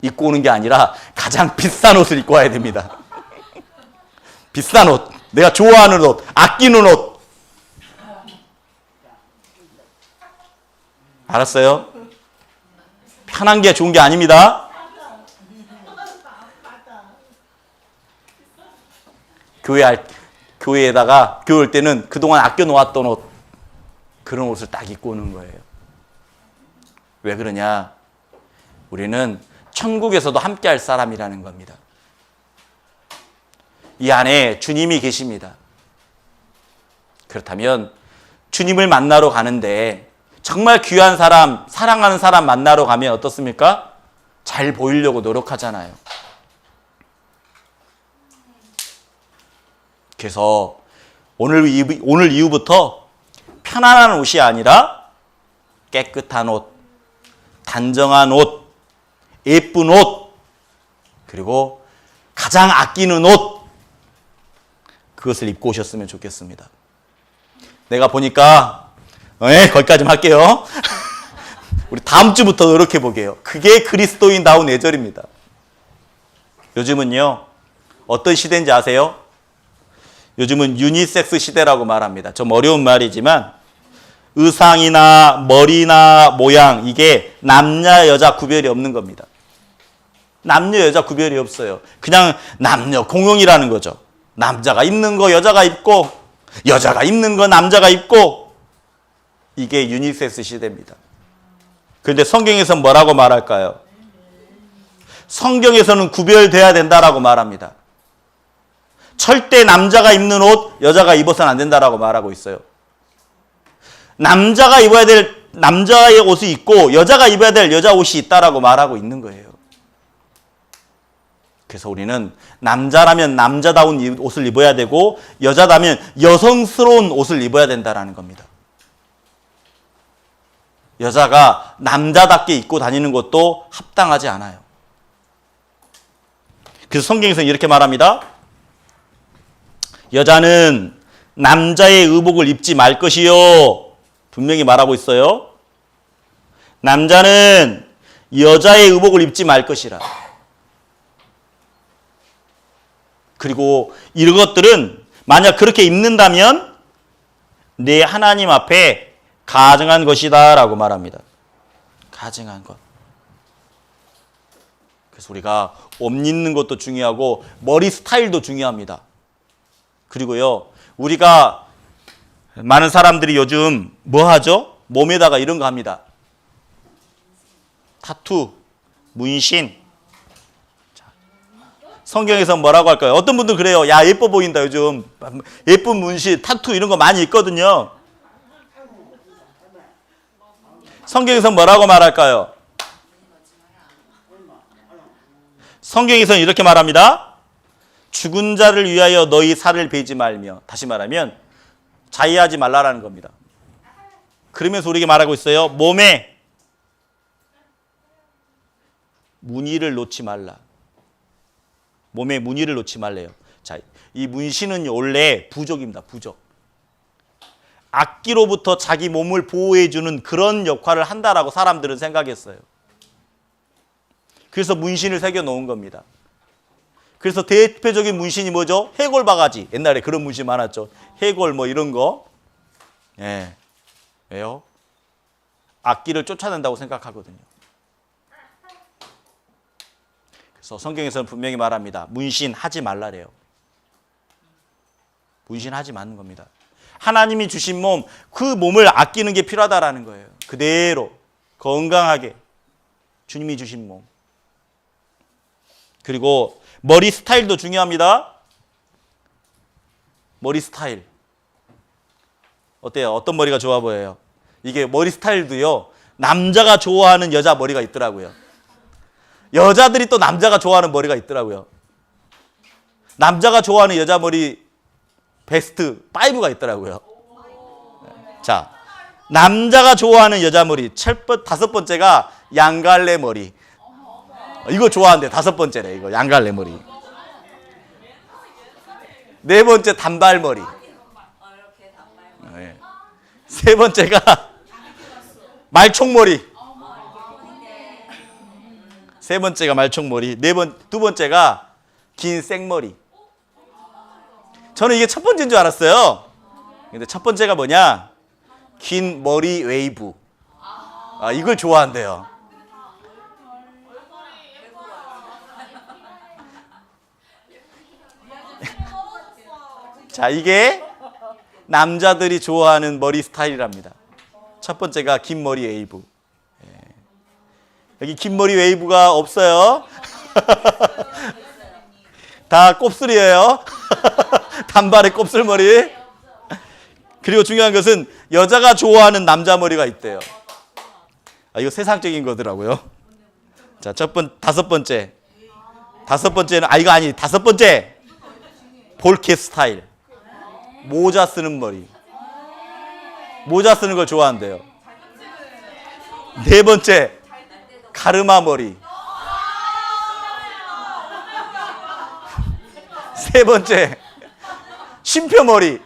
입고 오는 게 아니라 가장 비싼 옷을 입고 와야 됩니다. 비싼 옷, 내가 좋아하는 옷, 아끼는 옷. 알았어요? 편한 게 좋은 게 아닙니다. 교회에다가 교회 올 때는 그동안 아껴놓았던 옷, 그런 옷을 딱 입고 오는 거예요. 왜 그러냐? 우리는 천국에서도 함께 할 사람이라는 겁니다. 이 안에 주님이 계십니다. 그렇다면 주님을 만나러 가는데 정말 귀한 사람, 사랑하는 사람 만나러 가면 어떻습니까? 잘 보이려고 노력하잖아요. 그래서 오늘 이후부터 편안한 옷이 아니라 깨끗한 옷, 단정한 옷, 예쁜 옷, 그리고 가장 아끼는 옷, 그것을 입고 오셨으면 좋겠습니다. 내가 보니까 거기까지 할게요. 우리 다음 주부터 노력해 보게요. 그게 그리스도인다운 예절입니다. 요즘은요, 어떤 시대인지 아세요? 요즘은 유니섹스 시대라고 말합니다. 좀 어려운 말이지만 의상이나 머리나 모양, 이게 남녀 여자 구별이 없는 겁니다. 남녀 여자 구별이 없어요. 그냥 남녀 공용이라는 거죠. 남자가 입는 거 여자가 입고, 여자가 입는 거 남자가 입고, 이게 유니섹스 시대입니다. 그런데 성경에서 뭐라고 말할까요? 성경에서는 구별돼야 된다라고 말합니다. 절대 남자가 입는 옷, 여자가 입어서는 안 된다라고 말하고 있어요. 남자가 입어야 될 남자의 옷이 있고 여자가 입어야 될 여자 옷이 있다라고 말하고 있는 거예요. 그래서 우리는 남자라면 남자다운 옷을 입어야 되고 여자라면 여성스러운 옷을 입어야 된다라는 겁니다. 여자가 남자답게 입고 다니는 것도 합당하지 않아요. 그래서 성경에서는 이렇게 말합니다. 여자는 남자의 의복을 입지 말 것이요. 분명히 말하고 있어요. 남자는 여자의 의복을 입지 말 것이라. 그리고 이런 것들은 만약 그렇게 입는다면 내 하나님 앞에 가증한 것이다 라고 말합니다. 가증한 것. 그래서 우리가 옷 입는 것도 중요하고 머리 스타일도 중요합니다. 그리고요, 우리가 많은 사람들이 요즘 뭐 하죠? 몸에다가 이런 거 합니다. 타투, 문신. 자, 성경에서 뭐라고 할까요? 어떤 분들 그래요. 야, 예뻐 보인다 요즘. 예쁜 문신, 타투 이런 거 많이 있거든요. 성경에서 뭐라고 말할까요? 성경에서는 이렇게 말합니다. 죽은 자를 위하여 너희 살을 베지 말며. 다시 말하면 자의하지 말라라는 겁니다. 그러면서 우리에게 말하고 있어요. 몸에 무늬를 놓지 말라. 몸에 무늬를 놓지 말래요. 자, 이 문신은 원래 부적입니다. 부적. 악기로부터 자기 몸을 보호해주는 그런 역할을 한다라고 사람들은 생각했어요. 그래서 문신을 새겨 놓은 겁니다. 그래서 대표적인 문신이 뭐죠? 해골 바가지. 옛날에 그런 문신 많았죠. 해골 뭐 이런 거. 예. 왜요? 악기를 쫓아낸다고 생각하거든요. 그래서 성경에서는 분명히 말합니다. 문신 하지 말라래요. 문신 하지 말는 겁니다. 하나님이 주신 몸, 그 몸을 아끼는 게 필요하다라는 거예요. 그대로 건강하게 주님이 주신 몸. 그리고 머리 스타일도 중요합니다. 머리 스타일. 어때요? 어떤 머리가 좋아 보여요? 이게 머리 스타일도요, 남자가 좋아하는 여자 머리가 있더라고요. 여자들이 또 남자가 좋아하는 머리가 있더라고요. 남자가 좋아하는 여자 머리 베스트 5가 있더라고요. 자, 남자가 좋아하는 여자 머리 다섯 번째가 양갈래 머리. 이거 좋아한대. 다섯 번째래. 이거 양갈래 머리. 네 번째 단발머리. 네. 세 번째가 말총머리. 세 번째가 말총머리. 두 번째가 긴 생머리. 저는 이게 첫 번째인 줄 알았어요. 근데 첫 번째가 뭐냐? 긴 머리 웨이브. 아, 이걸 좋아한대요. 자, 이게 남자들이 좋아하는 머리 스타일이랍니다. 첫 번째가 긴 머리 웨이브. 여기 긴 머리 웨이브가 없어요. 다 곱슬이에요. 단발의 곱슬머리. 그리고 중요한 것은 여자가 좋아하는 남자 머리가 있대요. 이거 세상적인 거더라고요. 자, 다섯 번째는 다섯 번째 볼케 스타일. 모자 쓰는 머리. 모자 쓰는 걸 좋아한대요. 네 번째 가르마 머리. 세 번째 쉼표 머리.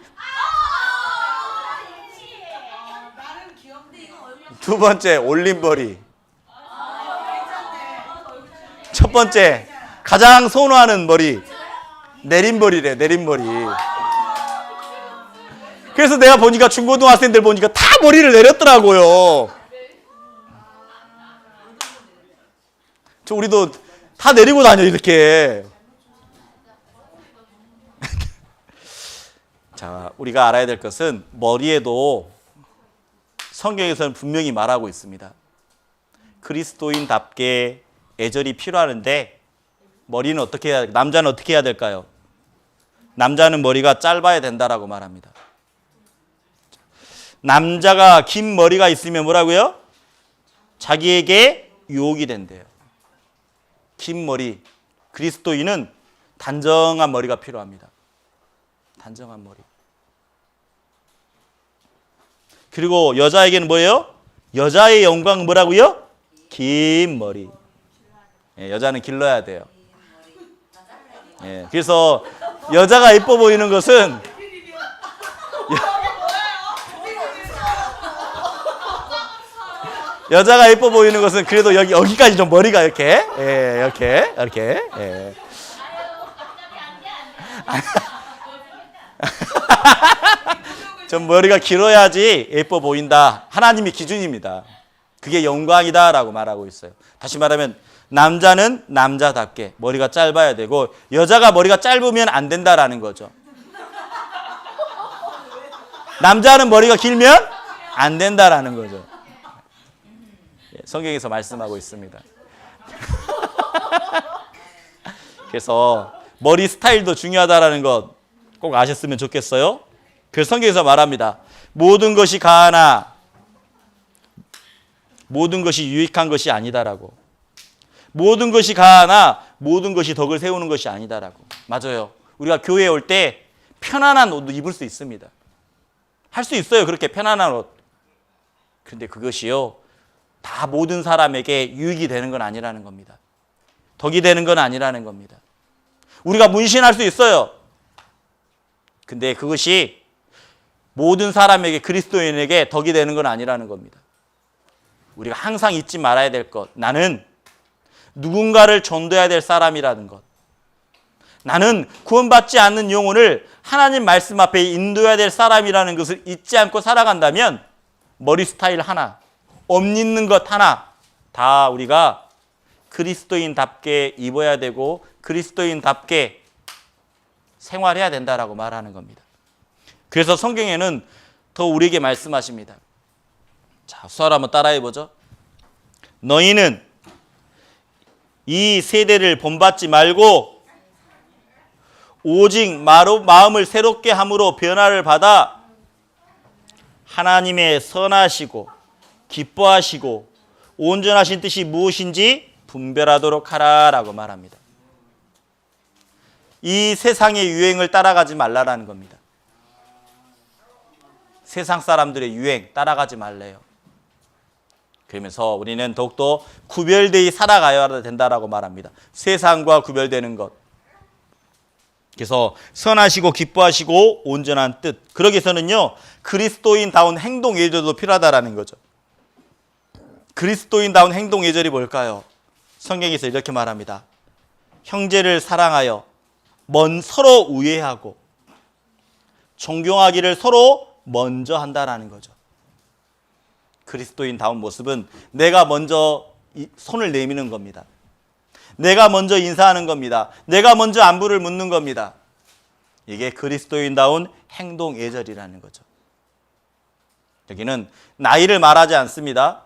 두 번째 올린 머리. 첫 번째 가장 선호하는 머리 내린 머리래. 내린 머리. 그래서 내가 보니까 중고등학생들 보니까 다 머리를 내렸더라고요. 우리도 다 내리고 다녀 이렇게. 자, 우리가 알아야 될 것은 머리에도 성경에서는 분명히 말하고 있습니다. 그리스도인답게 애절이 필요하는데 머리는 어떻게 해야, 남자는 어떻게 해야 될까요? 남자는 머리가 짧아야 된다라고 말합니다. 남자가 긴 머리가 있으면 뭐라고요? 자기에게 유혹이 된대요. 긴 머리. 그리스도인은 단정한 머리가 필요합니다. 단정한 머리. 그리고 여자에게는 뭐예요? 여자의 영광은 뭐라고요? 긴 머리. 예, 여자는 길러야 돼요. 예, 그래서 여자가 예뻐 보이는 것은 여자가 예뻐 보이는 것은 그래도 여기까지 좀 머리가 이렇게, 예, 이렇게. 예. 좀 머리가 길어야지 예뻐 보인다. 하나님의 기준입니다. 그게 영광이다라고 말하고 있어요. 다시 말하면 남자는 남자답게 머리가 짧아야 되고 여자가 머리가 짧으면 안 된다라는 거죠. 남자는 머리가 길면 안 된다라는 거죠. 성경에서 말씀하고 있습니다. 그래서 머리 스타일도 중요하다라는 것 꼭 아셨으면 좋겠어요. 그래서 성경에서 말합니다. 모든 것이 가하나 모든 것이 유익한 것이 아니다라고. 모든 것이 가하나 모든 것이 덕을 세우는 것이 아니다라고. 맞아요. 우리가 교회에 올 때 편안한 옷도 입을 수 있습니다. 할 수 있어요. 그렇게 편안한 옷. 그런데 그것이요, 다 모든 사람에게 유익이 되는 건 아니라는 겁니다. 덕이 되는 건 아니라는 겁니다. 우리가 문신할 수 있어요. 근데 그것이 모든 사람에게, 그리스도인에게 덕이 되는 건 아니라는 겁니다. 우리가 항상 잊지 말아야 될 것, 나는 누군가를 전도해야 될 사람이라는 것, 나는 구원받지 않는 영혼을 하나님 말씀 앞에 인도해야 될 사람이라는 것을 잊지 않고 살아간다면 머리 스타일 하나, 옷 입는 것 하나 다 우리가 그리스도인답게 입어야 되고 그리스도인답게 생활해야 된다라고 말하는 겁니다. 그래서 성경에는 더 우리에게 말씀하십니다. 자, 수아를 한번 따라해보죠. 너희는 이 세대를 본받지 말고 오직 마음을 새롭게 함으로 변화를 받아 하나님의 선하시고 기뻐하시고 온전하신 뜻이 무엇인지 분별하도록 하라라고 말합니다. 이 세상의 유행을 따라가지 말라라는 겁니다. 세상 사람들의 유행 따라가지 말래요. 그러면서 우리는 더욱더 구별되이 살아가야 된다라고 말합니다. 세상과 구별되는 것. 그래서 선하시고 기뻐하시고 온전한 뜻. 그러기 위해서는요, 그리스도인다운 행동 예절도 필요하다라는 거죠. 그리스도인다운 행동 예절이 뭘까요? 성경에서 이렇게 말합니다. 형제를 사랑하여 서로 우애하고 존경하기를 서로 먼저 한다라는 거죠. 그리스도인다운 모습은 내가 먼저 손을 내미는 겁니다. 내가 먼저 인사하는 겁니다. 내가 먼저 안부를 묻는 겁니다. 이게 그리스도인다운 행동 예절이라는 거죠. 여기는 나이를 말하지 않습니다.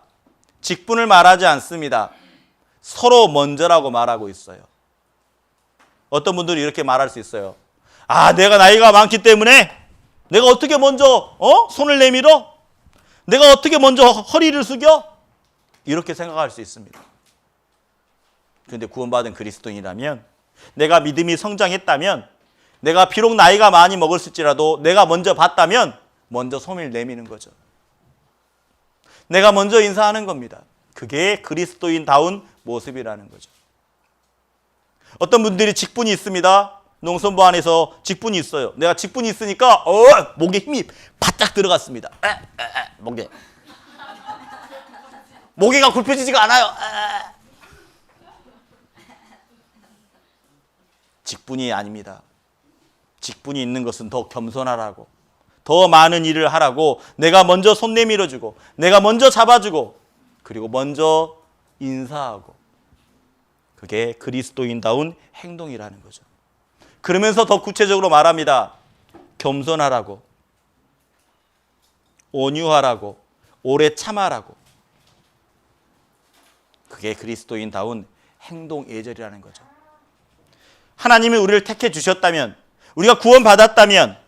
직분을 말하지 않습니다. 서로 먼저라고 말하고 있어요. 어떤 분들이 이렇게 말할 수 있어요. 아, 내가 나이가 많기 때문에 내가 어떻게 먼저 손을 내밀어? 내가 어떻게 먼저 허리를 숙여? 이렇게 생각할 수 있습니다. 그런데 구원받은 그리스도인이라면, 내가 믿음이 성장했다면, 내가 비록 나이가 많이 먹었을지라도 내가 먼저 봤다면 먼저 손을 내미는 거죠. 내가 먼저 인사하는 겁니다. 그게 그리스도인다운 모습이라는 거죠. 어떤 분들이 직분이 있습니다. 농선부 안에서 직분이 있어요. 내가 직분이 있으니까 목에 힘이 바짝 들어갔습니다. 목에가 굽혀지지가 않아요. 직분이 아닙니다. 직분이 있는 것은 더 겸손하라고, 더 많은 일을 하라고, 내가 먼저 손 내밀어주고, 내가 먼저 잡아주고, 그리고 먼저 인사하고, 그게 그리스도인다운 행동이라는 거죠. 그러면서 더 구체적으로 말합니다. 겸손하라고, 온유하라고, 오래 참아라고. 그게 그리스도인다운 행동 예절이라는 거죠. 하나님이 우리를 택해 주셨다면, 우리가 구원받았다면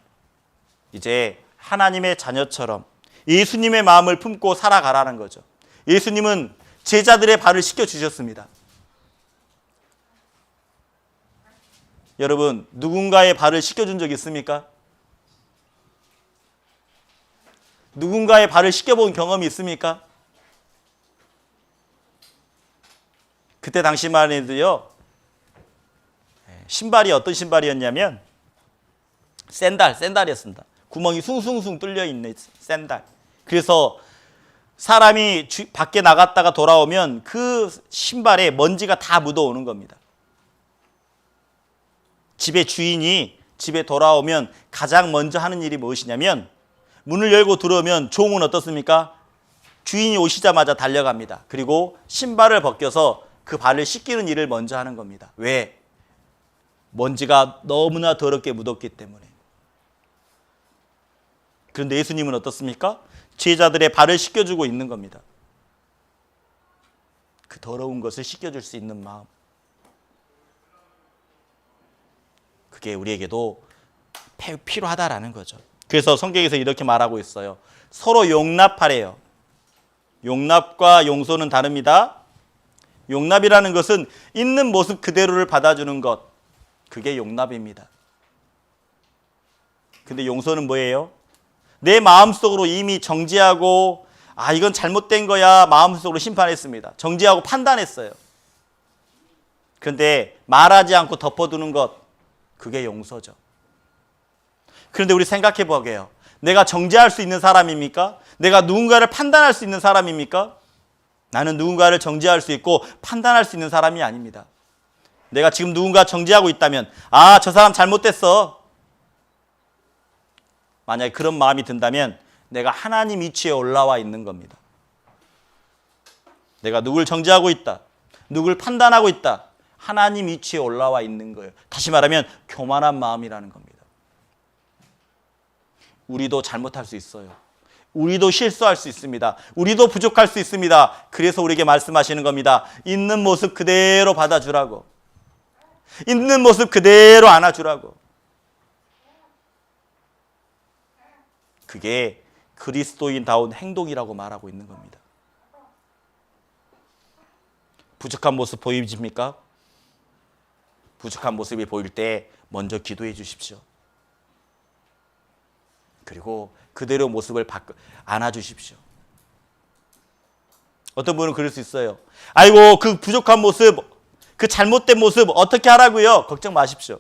이제 하나님의 자녀처럼 예수님의 마음을 품고 살아가라는 거죠. 예수님은 제자들의 발을 씻겨주셨습니다. 여러분, 누군가의 발을 씻겨준 적 있습니까? 누군가의 발을 씻겨본 경험이 있습니까? 그때 당시만 해도요, 신발이 어떤 신발이었냐면 샌달이었습니다. 구멍이 숭숭숭 뚫려 있는 샌달. 그래서 사람이 밖에 나갔다가 돌아오면 그 신발에 먼지가 다 묻어오는 겁니다. 집의 주인이 집에 돌아오면 가장 먼저 하는 일이 무엇이냐면, 문을 열고 들어오면 종은 어떻습니까? 주인이 오시자마자 달려갑니다. 그리고 신발을 벗겨서 그 발을 씻기는 일을 먼저 하는 겁니다. 왜? 먼지가 너무나 더럽게 묻었기 때문에. 그런데 예수님은 어떻습니까? 제자들의 발을 씻겨주고 있는 겁니다. 그 더러운 것을 씻겨줄 수 있는 마음. 그게 우리에게도 필요하다라는 거죠. 그래서 성경에서 이렇게 말하고 있어요. 서로 용납하래요. 용납과 용서는 다릅니다. 용납이라는 것은 있는 모습 그대로를 받아주는 것. 그게 용납입니다. 근데 용서는 뭐예요? 내 마음속으로 이미 정지하고, 이건 잘못된 거야, 마음속으로 심판했습니다. 정지하고 판단했어요. 그런데 말하지 않고 덮어두는 것, 그게 용서죠. 그런데 우리 생각해 보게요. 내가 정지할 수 있는 사람입니까? 내가 누군가를 판단할 수 있는 사람입니까? 나는 누군가를 정지할 수 있고 판단할 수 있는 사람이 아닙니다. 내가 지금 누군가 정지하고 있다면, 저 사람 잘못됐어. 만약에 그런 마음이 든다면 내가 하나님 위치에 올라와 있는 겁니다. 내가 누굴 정지하고 있다, 누굴 판단하고 있다, 하나님 위치에 올라와 있는 거예요. 다시 말하면 교만한 마음이라는 겁니다. 우리도 잘못할 수 있어요. 우리도 실수할 수 있습니다. 우리도 부족할 수 있습니다. 그래서 우리에게 말씀하시는 겁니다. 있는 모습 그대로 받아주라고. 있는 모습 그대로 안아주라고. 그게 그리스도인다운 행동이라고 말하고 있는 겁니다. 부족한 모습 보이십니까? 부족한 모습이 보일 때 먼저 기도해 주십시오. 그리고 그대로 모습을 안아주십시오. 어떤 분은 그럴 수 있어요. 아이고, 그 부족한 모습, 그 잘못된 모습 어떻게 하라고요? 걱정 마십시오.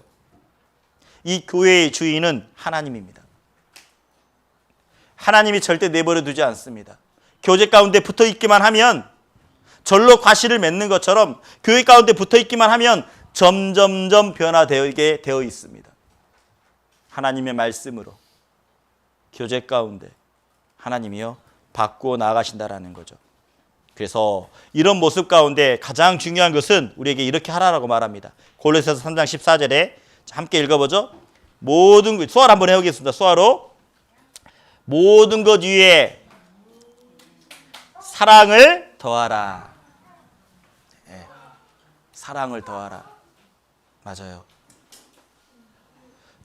이 교회의 주인은 하나님입니다. 하나님이 절대 내버려 두지 않습니다. 교제 가운데 붙어 있기만 하면, 절로 과실을 맺는 것처럼 교회 가운데 붙어 있기만 하면 점점점 변화되게 되어 있습니다. 하나님의 말씀으로 교제 가운데 하나님이요 바꾸어 나가신다라는 거죠. 그래서 이런 모습 가운데 가장 중요한 것은 우리에게 이렇게 하라고 말합니다. 골로새서 3장 14절에 함께 읽어보죠. 모든 것, 수화로 한번 해보겠습니다. 수화로. 모든 것 위에 사랑을 더하라. 네. 사랑을 더하라. 맞아요.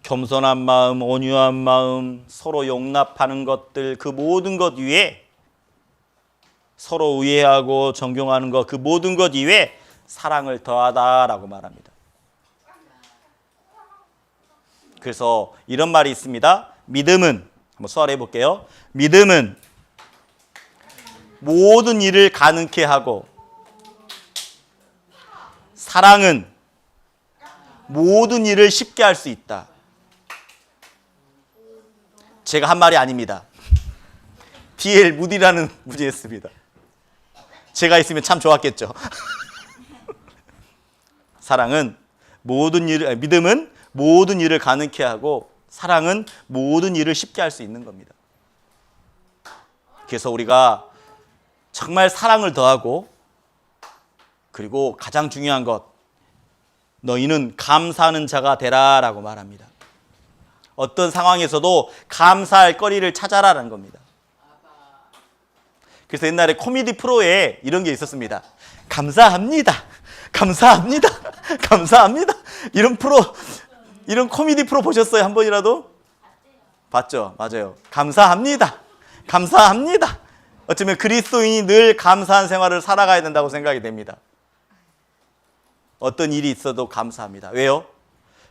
겸손한 마음, 온유한 마음, 서로 용납하는 것들, 그 모든 것 위에 서로 우애하고 존경하는 것, 그 모든 것 이외에 사랑을 더하다라고 말합니다. 그래서 이런 말이 있습니다. 믿음은, 한번 수화를 해볼게요. 믿음은 모든 일을 가능케 하고, 사랑은 모든 일을 쉽게 할 수 있다. 제가 한 말이 아닙니다. D.L. 무디라는 분이 했습니다. 제가 있으면 참 좋았겠죠. 믿음은 모든 일을 가능케 하고, 사랑은 모든 일을 쉽게 할 수 있는 겁니다. 그래서 우리가 정말 사랑을 더하고, 그리고 가장 중요한 것, 너희는 감사하는 자가 되라라고 말합니다. 어떤 상황에서도 감사할 거리를 찾아라라는 겁니다. 그래서 옛날에 코미디 프로에 이런 게 있었습니다. 감사합니다. 감사합니다. 감사합니다. 이런 코미디 프로 보셨어요? 한 번이라도? 봤죠? 맞아요. 감사합니다. 감사합니다. 어쩌면 그리스도인이 늘 감사한 생활을 살아가야 된다고 생각이 됩니다. 어떤 일이 있어도 감사합니다. 왜요?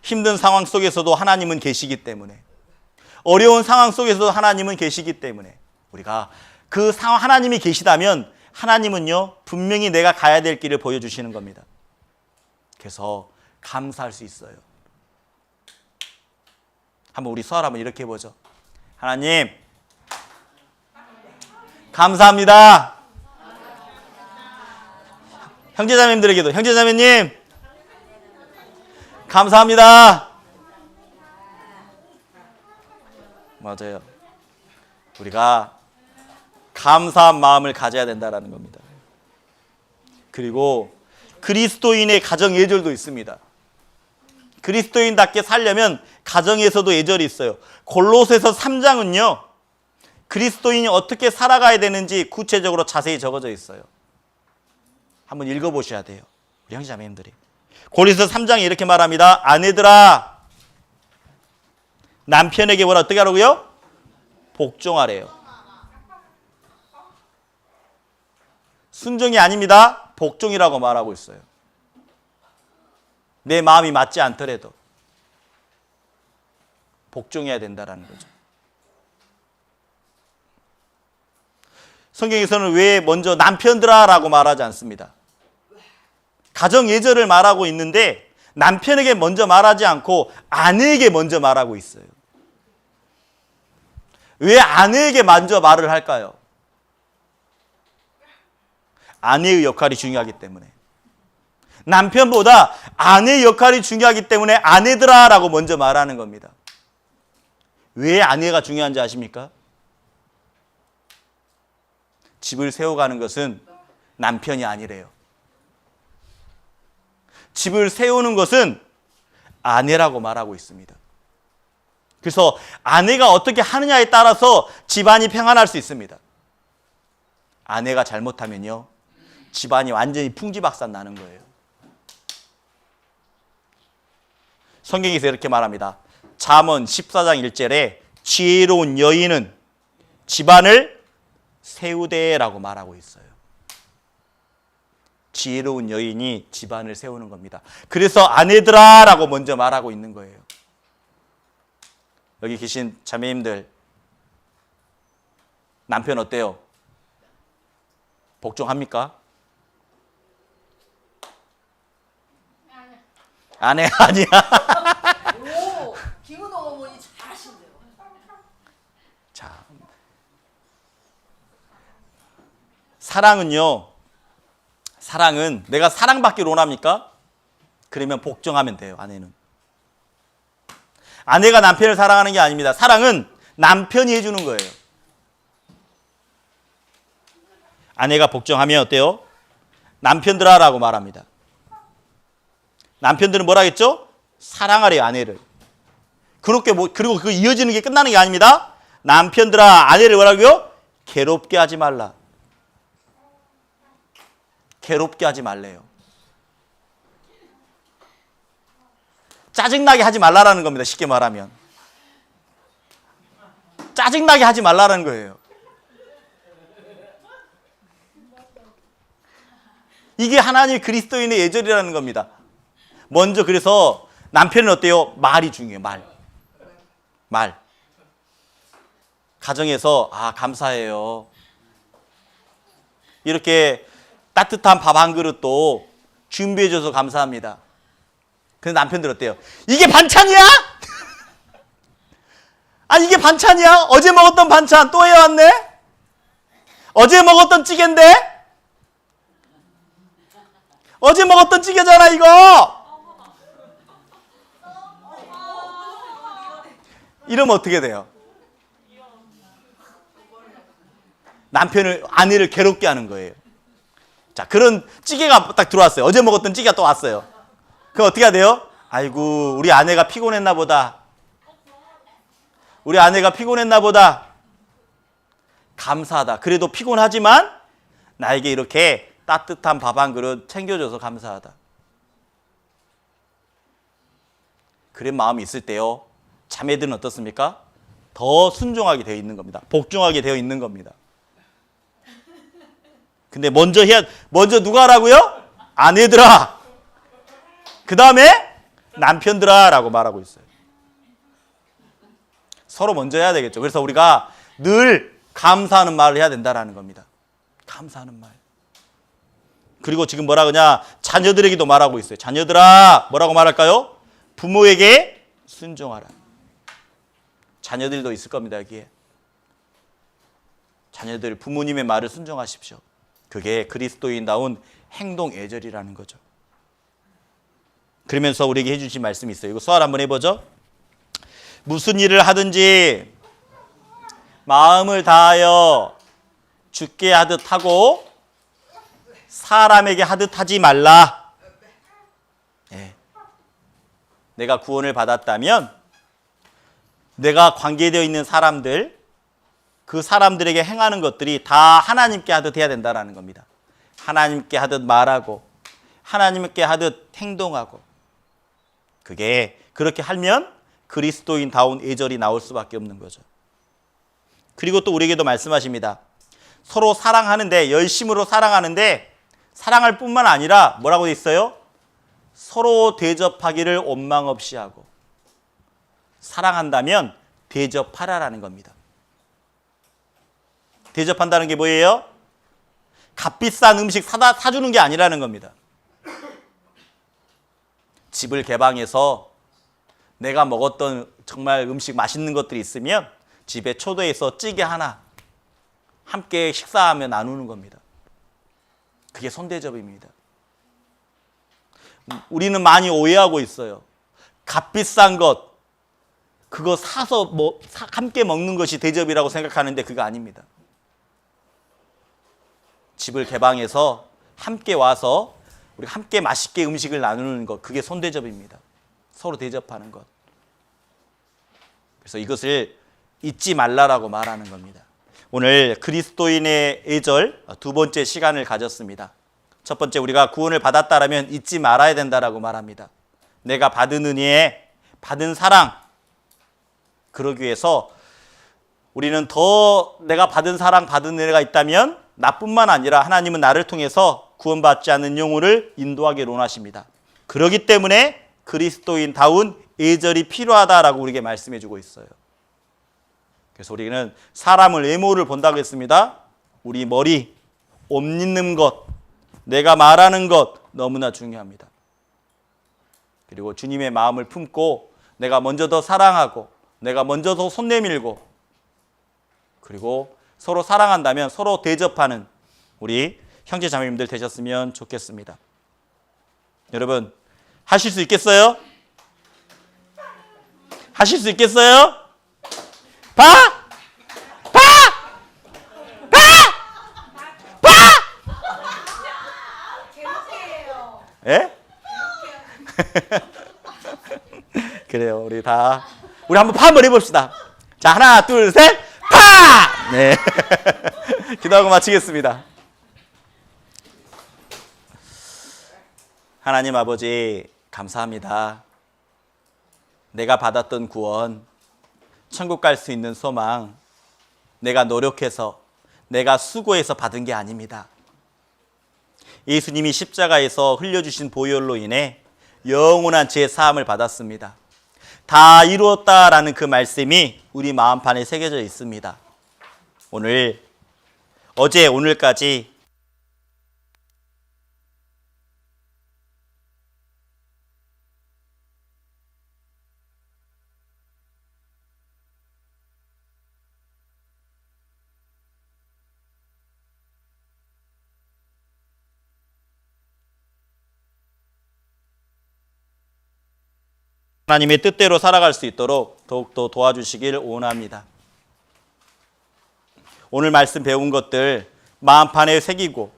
힘든 상황 속에서도 하나님은 계시기 때문에, 어려운 상황 속에서도 하나님은 계시기 때문에, 우리가 그 상황, 하나님이 계시다면 하나님은요 분명히 내가 가야 될 길을 보여주시는 겁니다. 그래서 감사할 수 있어요. 한번 우리 수화를 한번 이렇게 해보죠. 하나님 감사합니다. 형제자매님들에게도, 형제자매님 감사합니다. 맞아요. 우리가 감사한 마음을 가져야 된다는 겁니다. 그리고 그리스도인의 가정 예절도 있습니다. 그리스도인답게 살려면 가정에서도 예절이 있어요. 골로새서 3장은요 그리스도인이 어떻게 살아가야 되는지 구체적으로 자세히 적어져 있어요. 한번 읽어보셔야 돼요. 우리 형제자매님들이. 골로새서 3장에 이렇게 말합니다. 아내들아 남편에게 뭐라 어떻게 하라고요? 복종하래요. 순종이 아닙니다. 복종이라고 말하고 있어요. 내 마음이 맞지 않더라도 복종해야 된다는 거죠. 성경에서는 왜 먼저 남편들아 라고 말하지 않습니다. 가정 예절을 말하고 있는데 남편에게 먼저 말하지 않고 아내에게 먼저 말하고 있어요. 왜 아내에게 먼저 말을 할까요? 아내의 역할이 중요하기 때문에. 남편보다 아내의 역할이 중요하기 때문에 아내들아 라고 먼저 말하는 겁니다. 왜 아내가 중요한지 아십니까? 집을 세워가는 것은 남편이 아니래요. 집을 세우는 것은 아내라고 말하고 있습니다. 그래서 아내가 어떻게 하느냐에 따라서 집안이 평안할 수 있습니다. 아내가 잘못하면요 집안이 완전히 풍지박산 나는 거예요. 성경에서 이렇게 말합니다. 잠언 14장 1절에 지혜로운 여인은 집안을 세우되라고 말하고 있어요. 지혜로운 여인이 집안을 세우는 겁니다. 그래서 아내들아 라고 먼저 말하고 있는 거예요. 여기 계신 자매님들 남편 어때요? 복종합니까? 아내 아니야. 오, 김은호 어머니 잘하신대요. 자, 사랑은요. 사랑은 내가 사랑받기를 원합니까? 그러면 복종하면 돼요. 아내는. 아내가 남편을 사랑하는 게 아닙니다. 사랑은 남편이 해주는 거예요. 아내가 복종하면 어때요? 남편들아 라고 말합니다. 남편들은 뭐라 했죠? 사랑하래요, 아내를. 그리고 그 이어지는 게 끝나는 게 아닙니다. 남편들아, 아내를 뭐라고요? 괴롭게 하지 말라. 괴롭게 하지 말래요. 짜증나게 하지 말라라는 겁니다. 쉽게 말하면. 짜증나게 하지 말라는 거예요. 이게 하나님의 그리스도인의 예절이라는 겁니다. 먼저 그래서 남편은 어때요? 말이 중요해요. 말. 가정에서 감사해요. 이렇게 따뜻한 밥 한 그릇도 준비해줘서 감사합니다. 근데 남편들 어때요? 이게 반찬이야? 아니 이게 반찬이야? 어제 먹었던 반찬 또 해왔네? 어제 먹었던 찌개인데? 어제 먹었던 찌개잖아 이거. 이러면 어떻게 돼요? 아내를 괴롭게 하는 거예요. 자, 그런 찌개가 딱 들어왔어요. 어제 먹었던 찌개가 또 왔어요. 그럼 어떻게 해야 돼요? 아이고 우리 아내가 피곤했나 보다. 우리 아내가 피곤했나 보다. 감사하다. 그래도 피곤하지만 나에게 이렇게 따뜻한 밥 한 그릇 챙겨줘서 감사하다. 그런 마음이 있을 때요. 자매들은 어떻습니까? 더 순종하게 되어 있는 겁니다. 복종하게 되어 있는 겁니다. 근데 먼저 누가 하라고요? 아내들아. 그 다음에 남편들아 라고 말하고 있어요. 서로 먼저 해야 되겠죠. 그래서 우리가 늘 감사하는 말을 해야 된다라는 겁니다. 감사하는 말. 그리고 지금 뭐라 그러냐? 자녀들에게도 말하고 있어요. 자녀들아, 뭐라고 말할까요? 부모에게 순종하라. 자녀들도 있을 겁니다, 여기에. 자녀들, 부모님의 말을 순종하십시오. 그게 그리스도인다운 행동 예절이라는 거죠. 그러면서 우리에게 해주신 말씀이 있어요. 이거 수활 한번 해보죠. 무슨 일을 하든지 마음을 다하여 주께 하듯 하고 사람에게 하듯 하지 말라. 네. 내가 구원을 받았다면 내가 관계되어 있는 사람들, 그 사람들에게 행하는 것들이 다 하나님께 하듯 해야 된다는 겁니다. 하나님께 하듯 말하고 하나님께 하듯 행동하고, 그게 그렇게 하면 그리스도인다운 예절이 나올 수밖에 없는 거죠. 그리고 또 우리에게도 말씀하십니다. 서로 사랑하는데, 열심으로 사랑하는데, 사랑할 뿐만 아니라 뭐라고 돼 있어요? 서로 대접하기를 원망 없이 하고. 사랑한다면 대접하라라는 겁니다. 대접한다는 게 뭐예요? 값비싼 음식 사주는 게 아니라는 겁니다. 집을 개방해서 내가 먹었던 정말 음식 맛있는 것들이 있으면 집에 초대해서 찌개 하나 함께 식사하며 나누는 겁니다. 그게 손대접입니다. 우리는 많이 오해하고 있어요. 값비싼 것, 그거 사서 함께 먹는 것이 대접이라고 생각하는데 그거 아닙니다. 집을 개방해서 함께 와서 우리 함께 맛있게 음식을 나누는 것, 그게 손대접입니다. 서로 대접하는 것. 그래서 이것을 잊지 말라라고 말하는 겁니다. 오늘 그리스도인의 예절 두 번째 시간을 가졌습니다. 첫 번째, 우리가 구원을 받았다라면 잊지 말아야 된다라고 말합니다. 내가 받은 은혜에 받은 사랑, 그러기 위해서 우리는 더 내가 받은 사랑, 받은 은혜가 있다면 나뿐만 아니라 하나님은 나를 통해서 구원받지 않는 영혼을 인도하기를 원하십니다. 그렇기 때문에 그리스도인다운 예절이 필요하다라고 우리에게 말씀해 주고 있어요. 그래서 우리는 사람을 외모를 본다고 했습니다. 우리 머리, 옷 입는 것, 내가 말하는 것 너무나 중요합니다. 그리고 주님의 마음을 품고 내가 먼저 더 사랑하고 내가 먼저 더 손 내밀고, 그리고 서로 사랑한다면 서로 대접하는 우리 형제 자매님들 되셨으면 좋겠습니다. 여러분, 하실 수 있겠어요? 하실 수 있겠어요? 봐! 봐! 봐! 봐! 예? 그래요. 우리 한번 파 한번 해봅시다. 자, 하나, 둘, 셋, 파! 네. 기도하고 마치겠습니다. 하나님 아버지, 감사합니다. 내가 받았던 구원, 천국 갈 수 있는 소망, 내가 노력해서, 내가 수고해서 받은 게 아닙니다. 예수님이 십자가에서 흘려주신 보혈로 인해 영원한 죄 사함을 받았습니다. 다 이루었다라는 그 말씀이 우리 마음판에 새겨져 있습니다. 오늘, 어제 오늘까지 하나님의 뜻대로 살아갈 수 있도록 더욱더 도와주시길 원합니다. 오늘 말씀 배운 것들 마음판에 새기고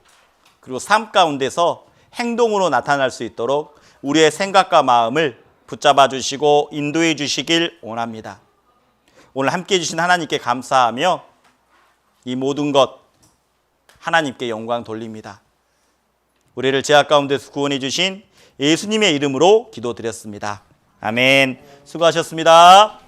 그리고 삶 가운데서 행동으로 나타날 수 있도록 우리의 생각과 마음을 붙잡아 주시고 인도해 주시길 원합니다. 오늘 함께 해주신 하나님께 감사하며 이 모든 것 하나님께 영광 돌립니다. 우리를 죄악 가운데서 구원해 주신 예수님의 이름으로 기도드렸습니다. 아멘. 수고하셨습니다.